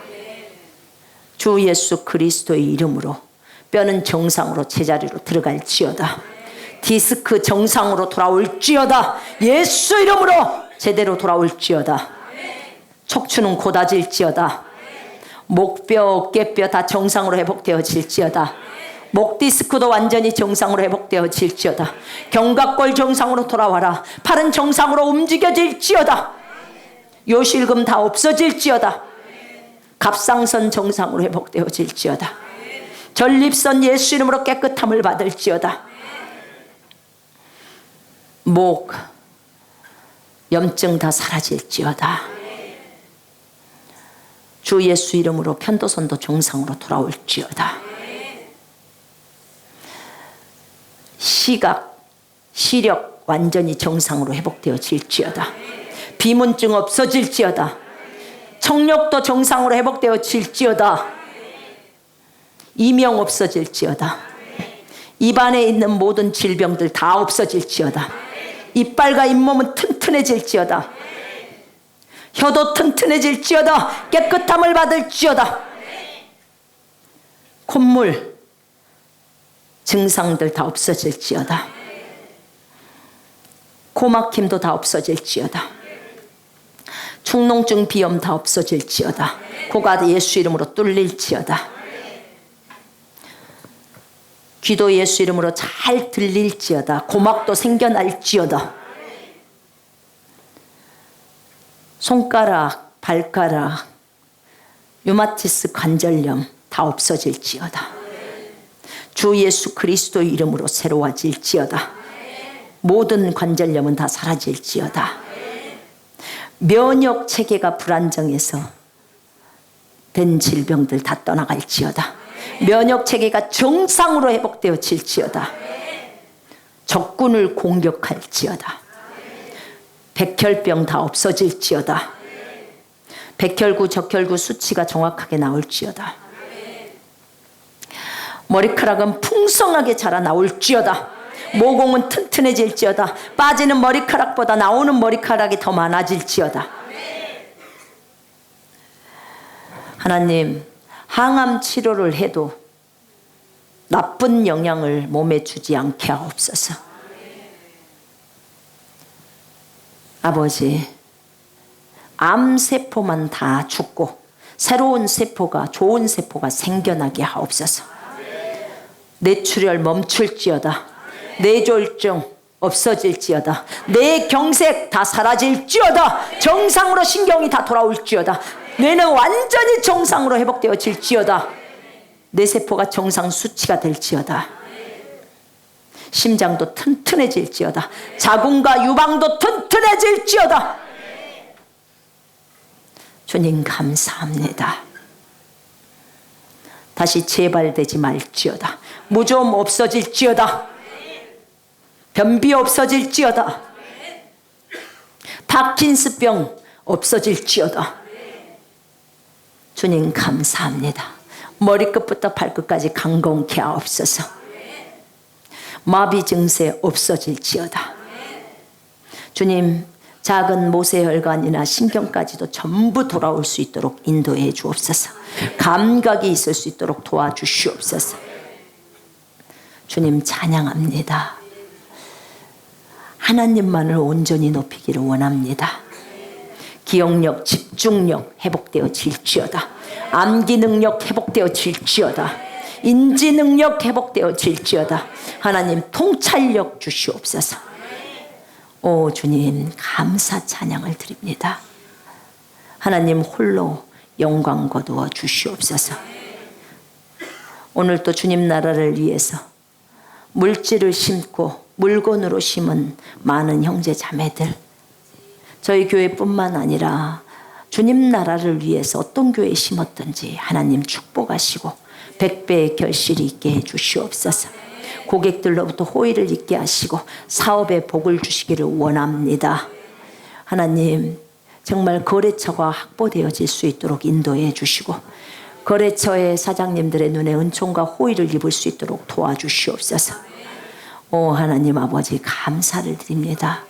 주 예수 그리스도의 이름으로 뼈는 정상으로 제자리로 들어갈지어다. 디스크 정상으로 돌아올지어다. 예수 이름으로 제대로 돌아올지어다. 척추는 곧아질지어다. 목뼈, 어깨뼈 다 정상으로 회복되어질지어다. 목 디스크도 완전히 정상으로 회복되어질지어다. 견갑골 정상으로 돌아와라. 팔은 정상으로 움직여질지어다. 요실금 다 없어질지어다. 갑상선 정상으로 회복되어질지어다. 전립선 예수 이름으로 깨끗함을 받을지어다. 목, 염증 다 사라질지어다. 주 예수 이름으로 편도선도 정상으로 돌아올지어다. 시각, 시력 완전히 정상으로 회복되어질지어다. 비문증 없어질지어다. 청력도 정상으로 회복되어질지어다. 이명 없어질지어다. 입안에 있는 모든 질병들 다 없어질지어다. 이빨과 잇몸은 튼튼해질지어다. 혀도 튼튼해질지어다. 깨끗함을 받을지어다. 콧물 증상들 다 없어질지어다. 코막힘도 다 없어질지어다. 축농증 비염 다 없어질지어다. 코가 예수 이름으로 뚫릴지어다. 귀도 예수 이름으로 잘 들릴지어다. 고막도 생겨날지어다. 손가락, 발가락, 류마티스 관절염 다 없어질지어다. 주 예수 그리스도 이름으로 새로워질지어다. 모든 관절염은 다 사라질지어다. 면역 체계가 불안정해서 된 질병들 다 떠나갈지어다. 면역 체계가 정상으로 회복되어질지어다. 적군을 공격할지어다. 백혈병 다 없어질지어다. 백혈구 적혈구 수치가 정확하게 나올지어다. 머리카락은 풍성하게 자라 나올지어다. 모공은 튼튼해질지어다. 빠지는 머리카락보다 나오는 머리카락이 더 많아질지어다. 하나님, 항암 치료를 해도 나쁜 영향을 몸에 주지 않게 하옵소서. 아버지, 암세포만 다 죽고 새로운 세포가, 좋은 세포가 생겨나게 하옵소서. 뇌출혈 멈출지어다. 뇌졸중 없어질지어다. 뇌경색 다 사라질지어다. 정상으로 신경이 다 돌아올지어다. 뇌는 완전히 정상으로 회복되어질지어다. 뇌세포가 정상 수치가 될지어다. 심장도 튼튼해질지어다. 자궁과 유방도 튼튼해질지어다. 주님 감사합니다. 다시 재발되지 말지어다. 무좀 없어질지어다. 변비 없어질지어다. 파킨스병 없어질지어다. 주님 감사합니다. 머리끝부터 발끝까지 강건케 하옵소서. 마비 증세 없어질지어다. 주님, 작은 모세혈관이나 신경까지도 전부 돌아올 수 있도록 인도해 주옵소서. 감각이 있을 수 있도록 도와주시옵소서. 주님 찬양합니다. 하나님만을 온전히 높이기를 원합니다. 기억력, 집중력 회복되어질지어다. 암기 능력 회복되어질지어다. 인지 능력 회복되어질지어다. 하나님 통찰력 주시옵소서. 오 주님 감사 찬양을 드립니다. 하나님 홀로 영광 거두어 주시옵소서. 오늘도 주님 나라를 위해서 물질을 심고 물건으로 심은 많은 형제 자매들, 저희 교회뿐만 아니라 주님 나라를 위해서 어떤 교회에 심었든지 하나님 축복하시고 100배의 결실이 있게 해주시옵소서. 고객들로부터 호의를 있게 하시고 사업에 복을 주시기를 원합니다. 하나님 정말 거래처가 확보되어질 수 있도록 인도해 주시고 거래처의 사장님들의 눈에 은총과 호의를 입을 수 있도록 도와주시옵소서. 오 하나님 아버지 감사를 드립니다.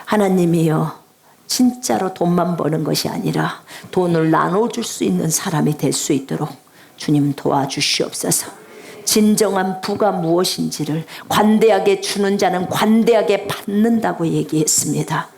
하나님이여 진짜로 돈만 버는 것이 아니라 돈을 나눠줄 수 있는 사람이 될 수 있도록 주님 도와주시옵소서. 진정한 부가 무엇인지를 관대하게 주는 자는 관대하게 받는다고 얘기했습니다.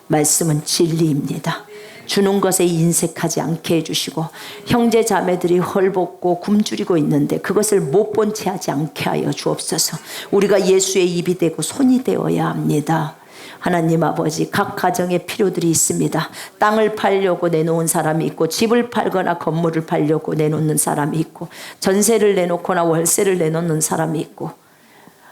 말씀은 진리입니다. 주는 것에 인색하지 않게 해주시고 형제 자매들이 헐벗고 굶주리고 있는데 그것을 못 본 채 하지 않게 하여 주옵소서. 우리가 예수의 입이 되고 손이 되어야 합니다. 하나님 아버지 각 가정에 필요들이 있습니다. 땅을 팔려고 내놓은 사람이 있고 집을 팔거나 건물을 팔려고 내놓는 사람이 있고 전세를 내놓거나 월세를 내놓는 사람이 있고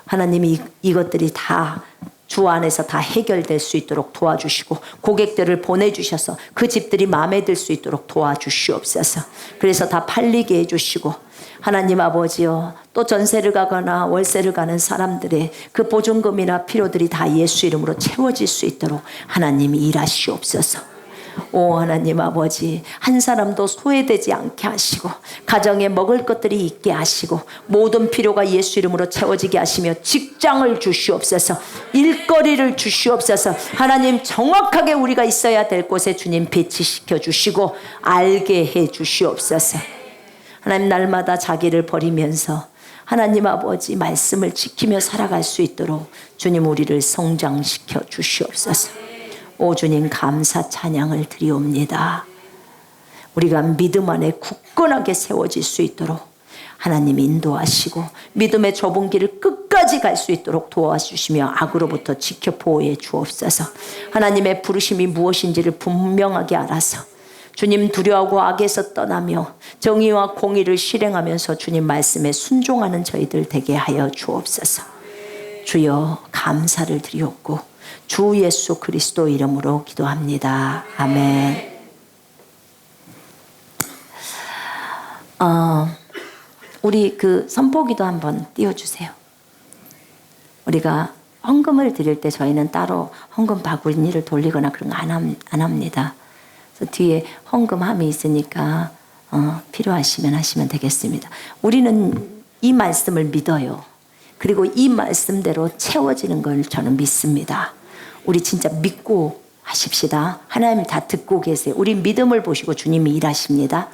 하나님이 이것들이 다 주 안에서 다 해결될 수 있도록 도와주시고 고객들을 보내주셔서 그 집들이 마음에 들 수 있도록 도와주시옵소서. 그래서 다 팔리게 해주시고 하나님 아버지여 또 전세를 가거나 월세를 가는 사람들의 그 보증금이나 필요들이 다 예수 이름으로 채워질 수 있도록 하나님이 일하시옵소서. 오 하나님 아버지 한 사람도 소외되지 않게 하시고 가정에 먹을 것들이 있게 하시고 모든 필요가 예수 이름으로 채워지게 하시며 직장을 주시옵소서. 일거리를 주시옵소서. 하나님 정확하게 우리가 있어야 될 곳에 주님 배치시켜 주시고 알게 해 주시옵소서. 하나님 날마다 자기를 버리면서 하나님 아버지 말씀을 지키며 살아갈 수 있도록 주님 우리를 성장시켜 주시옵소서. 오 주님 감사 찬양을 드리옵니다. 우리가 믿음 안에 굳건하게 세워질 수 있도록 하나님 인도하시고 믿음의 좁은 길을 끝까지 갈 수 있도록 도와주시며 악으로부터 지켜 보호해 주옵소서. 하나님의 부르심이 무엇인지를 분명하게 알아서 주님 두려워하고 악에서 떠나며 정의와 공의를 실행하면서 주님 말씀에 순종하는 저희들 되게 하여 주옵소서. 주여 감사를 드리옵고 주 예수 그리스도 이름으로 기도합니다. 아멘. 우리 그 선포기도 한번 띄워주세요. 우리가 헌금을 드릴 때 저희는 따로 헌금 바구니를 돌리거나 그런 거 안 합니다. 그래서 뒤에 헌금함이 있으니까 필요하시면 하시면 되겠습니다. 우리는 이 말씀을 믿어요. 그리고 이 말씀대로 채워지는 걸 저는 믿습니다. 우리 진짜 믿고 하십시다. 하나님 다 듣고 계세요. 우리 믿음을 보시고 주님이 일하십니다.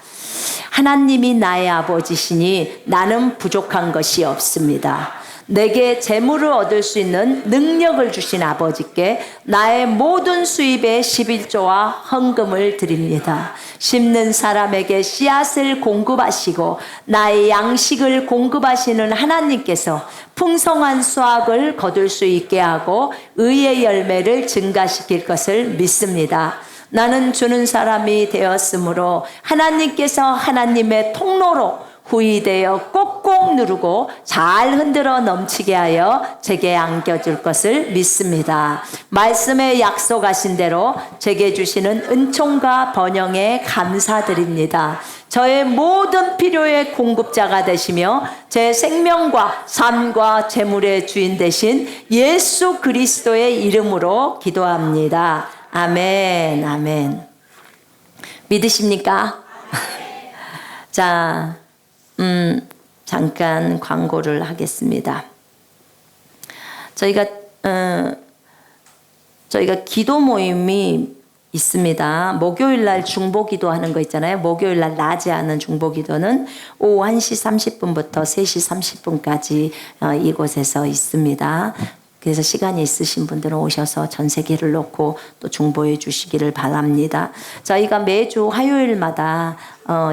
하나님이 나의 아버지시니 나는 부족한 것이 없습니다. 내게 재물을 얻을 수 있는 능력을 주신 아버지께 나의 모든 수입의 11조와 헌금을 드립니다. 심는 사람에게 씨앗을 공급하시고 나의 양식을 공급하시는 하나님께서 풍성한 수확을 거둘 수 있게 하고 의의 열매를 증가시킬 것을 믿습니다. 나는 주는 사람이 되었으므로 하나님께서 하나님의 통로로 후이되어 꼭꼭 누르고 잘 흔들어 넘치게 하여 제게 안겨줄 것을 믿습니다. 말씀에 약속하신 대로 제게 주시는 은총과 번영에 감사드립니다. 저의 모든 필요의 공급자가 되시며 제 생명과 삶과 재물의 주인 되신 예수 그리스도의 이름으로 기도합니다. 아멘, 아멘. 믿으십니까? 자, 잠깐 광고를 하겠습니다. 저희가 기도 모임이 있습니다. 목요일 날 중보 기도하는 거 있잖아요. 목요일 날 낮에 하는 중보 기도는 오후 1시 30분부터 3시 30분까지 이곳에서 있습니다. 그래서 시간이 있으신 분들은 오셔서 전세기를 놓고 또 중보해 주시기를 바랍니다. 저희가 매주 화요일마다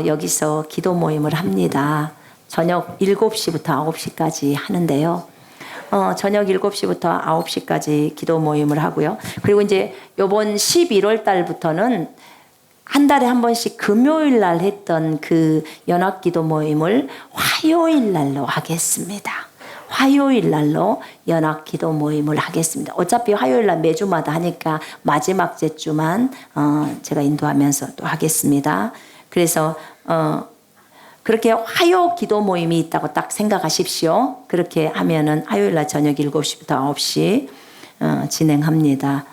여기서 기도 모임을 합니다. 저녁 7시부터 9시까지 하는데요. 저녁 7시부터 9시까지 기도 모임을 하고요. 그리고 이제 요번 11월 달부터는 한 달에 한 번씩 금요일 날 했던 그 연합 기도 모임을 화요일 날로 하겠습니다. 화요일 날로 연합 기도 모임을 하겠습니다. 어차피 화요일 날 매주마다 하니까 마지막 주만 제가 인도하면서 또 하겠습니다. 그래서 그렇게 화요 기도 모임이 있다고 딱 생각하십시오. 그렇게 하면은 화요일 날 저녁 7시부터 9시 진행합니다.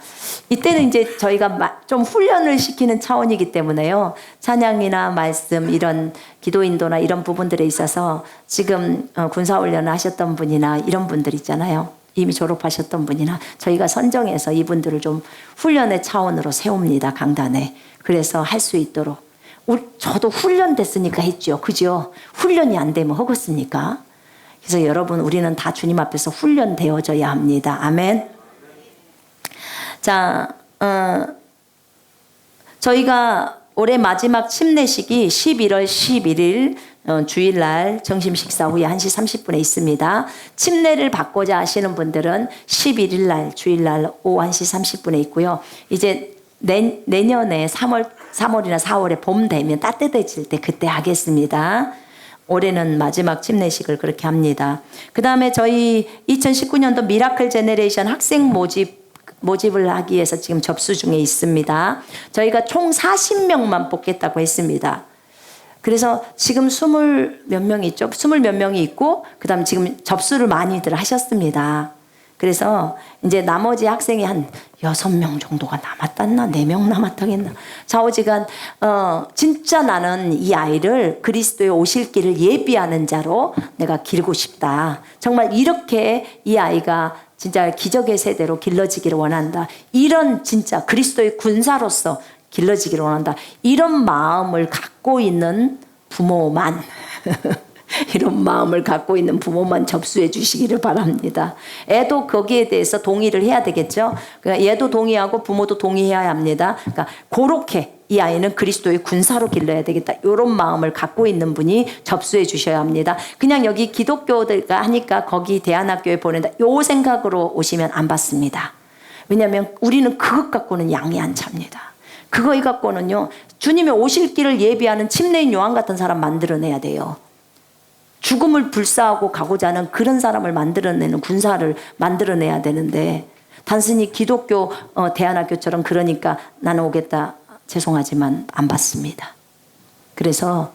이때는 이제 저희가 좀 훈련을 시키는 차원이기 때문에요. 찬양이나 말씀 이런 기도 인도나 이런 부분들에 있어서 지금 군사훈련을 하셨던 분이나 이런 분들 있잖아요. 이미 졸업하셨던 분이나 저희가 선정해서 이분들을 좀 훈련의 차원으로 세웁니다. 강단에. 그래서 할 수 있도록. 저도 훈련됐으니까 했죠. 그죠? 훈련이 안 되면 허겠습니까? 그래서 여러분 우리는 다 주님 앞에서 훈련되어져야 합니다. 아멘. 자, 저희가 올해 마지막 침례식이 11월 11일 주일날 점심 식사 후에 1시 30분에 있습니다. 침례를 받고자 하시는 분들은 11일날 주일날 오후 1시 30분에 있고요. 이제 내년에 3월이나 4월에 봄 되면 따뜻해질 때 그때 하겠습니다. 올해는 마지막 침례식을 그렇게 합니다. 그 다음에 저희 2019년도 미라클 제네레이션 학생 모집을 하기 위해서 지금 접수 중에 있습니다. 저희가 총 40명만 뽑겠다고 했습니다. 그래서 지금 20몇 명이 있죠. 20몇 명이 있고 그 다음 지금 접수를 많이들 하셨습니다. 그래서 이제 나머지 학생이 한 6명 정도가 남았다나 4명 남았다겠나. 좌우지간 진짜 나는 이 아이를 그리스도의 오실 길을 예비하는 자로 내가 기르고 싶다. 정말 이렇게 이 아이가 진짜 기적의 세대로 길러지기를 원한다. 이런 진짜 그리스도의 군사로서 길러지기를 원한다. 이런 마음을 갖고 있는 부모만 이런 마음을 갖고 있는 부모만 접수해 주시기를 바랍니다. 애도 거기에 대해서 동의를 해야 되겠죠. 그러니까 얘도 동의하고 부모도 동의해야 합니다. 그러니까 그렇게 이 아이는 그리스도의 군사로 길러야 되겠다. 이런 마음을 갖고 있는 분이 접수해 주셔야 합니다. 그냥 여기 기독교들가 하니까 거기 대안학교에 보낸다. 요 생각으로 오시면 안 받습니다. 왜냐하면 우리는 그것 갖고는 양이 안 찹니다. 그거 갖고는요, 주님이 오실 길을 예비하는 침례인 요한 같은 사람 만들어내야 돼요. 죽음을 불사하고 가고자 하는 그런 사람을 만들어내는 군사를 만들어내야 되는데, 단순히 기독교 대안학교처럼 그러니까 나는 오겠다, 죄송하지만 안 받습니다. 그래서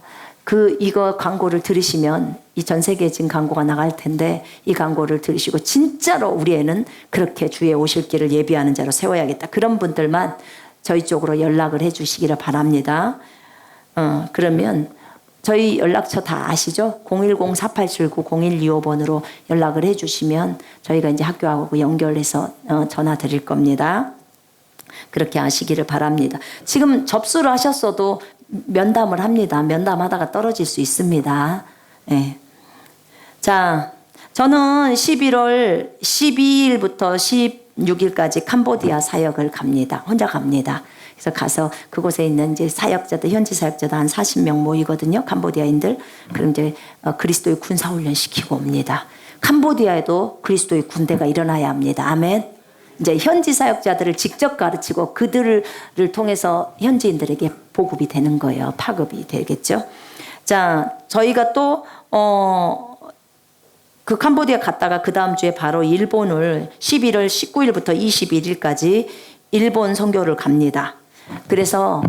이거 광고를 들으시면, 이 전 세계에 지금 광고가 나갈 텐데 이 광고를 들으시고 진짜로 우리 애는 그렇게 주의 오실 길을 예비하는 자로 세워야겠다, 그런 분들만 저희 쪽으로 연락을 해 주시기를 바랍니다. 그러면 저희 연락처 다 아시죠? 010-4879-0125번으로 연락을 해 주시면 저희가 이제 학교하고 연결해서 전화 드릴 겁니다. 그렇게 아시기를 바랍니다. 지금 접수를 하셨어도 면담을 합니다. 면담하다가 떨어질 수 있습니다. 네. 자, 저는 11월 12일부터 16일까지 캄보디아 사역을 갑니다. 혼자 갑니다. 그래서 가서 그곳에 있는 이제 사역자들, 현지 사역자들 한 40명 모이거든요. 캄보디아인들. 그럼 이제 그리스도의 군사훈련 시키고 옵니다. 캄보디아에도 그리스도의 군대가 일어나야 합니다. 아멘. 이제 현지 사역자들을 직접 가르치고 그들을 통해서 현지인들에게 보급이 되는 거예요. 파급이 되겠죠. 자, 저희가 또 그 캄보디아 갔다가 그 다음 주에 바로 일본을 11월 19일부터 21일까지 일본 선교를 갑니다. 그래서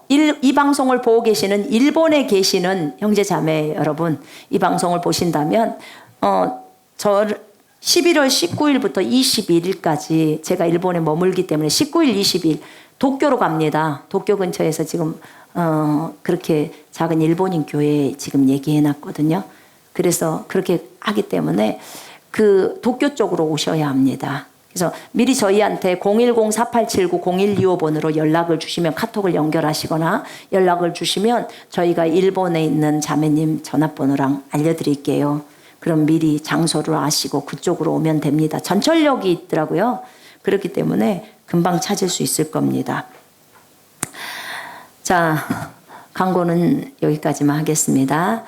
이 방송을 보고 계시는 일본에 계시는 형제 자매 여러분, 이 방송을 보신다면 11월 19일부터 21일까지 제가 일본에 머물기 때문에 19일, 20일 도쿄로 갑니다. 도쿄 근처에서 지금 그렇게 작은 일본인 교회에 지금 얘기해 놨거든요. 그래서 그렇게 하기 때문에 그 도쿄 쪽으로 오셔야 합니다. 그래서 미리 저희한테 010-4879-0125번으로 연락을 주시면, 카톡을 연결하시거나 연락을 주시면 저희가 일본에 있는 자매님 전화번호랑 알려드릴게요. 그럼 미리 장소를 아시고 그쪽으로 오면 됩니다. 전철역이 있더라고요. 그렇기 때문에 금방 찾을 수 있을 겁니다. 자, 광고는 여기까지만 하겠습니다.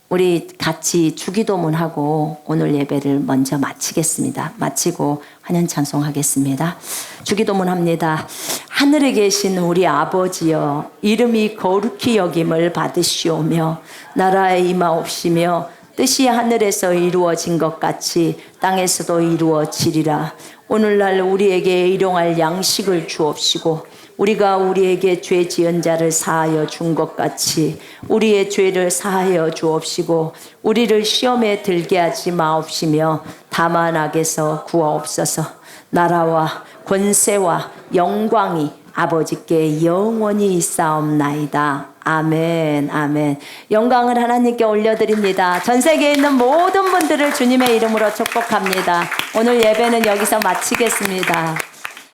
우리 같이 주기도문하고 오늘 예배를 먼저 마치겠습니다. 마치고 환영 찬송하겠습니다. 주기도문 합니다. 하늘에 계신 우리 아버지여, 이름이 거룩히 여김을 받으시오며 나라에 임하옵시며 뜻이 하늘에서 이루어진 것 같이 땅에서도 이루어지리라. 오늘날 우리에게 일용할 양식을 주옵시고 우리가 우리에게 죄 지은 자를 사하여 준 것 같이 우리의 죄를 사하여 주옵시고 우리를 시험에 들게 하지 마옵시며 다만 악에서 구하옵소서. 나라와 권세와 영광이 아버지께 영원히 있사옵나이다. 아멘, 아멘. 영광을 하나님께 올려드립니다. 전 세계에 있는 모든 분들을 주님의 이름으로 축복합니다. 오늘 예배는 여기서 마치겠습니다.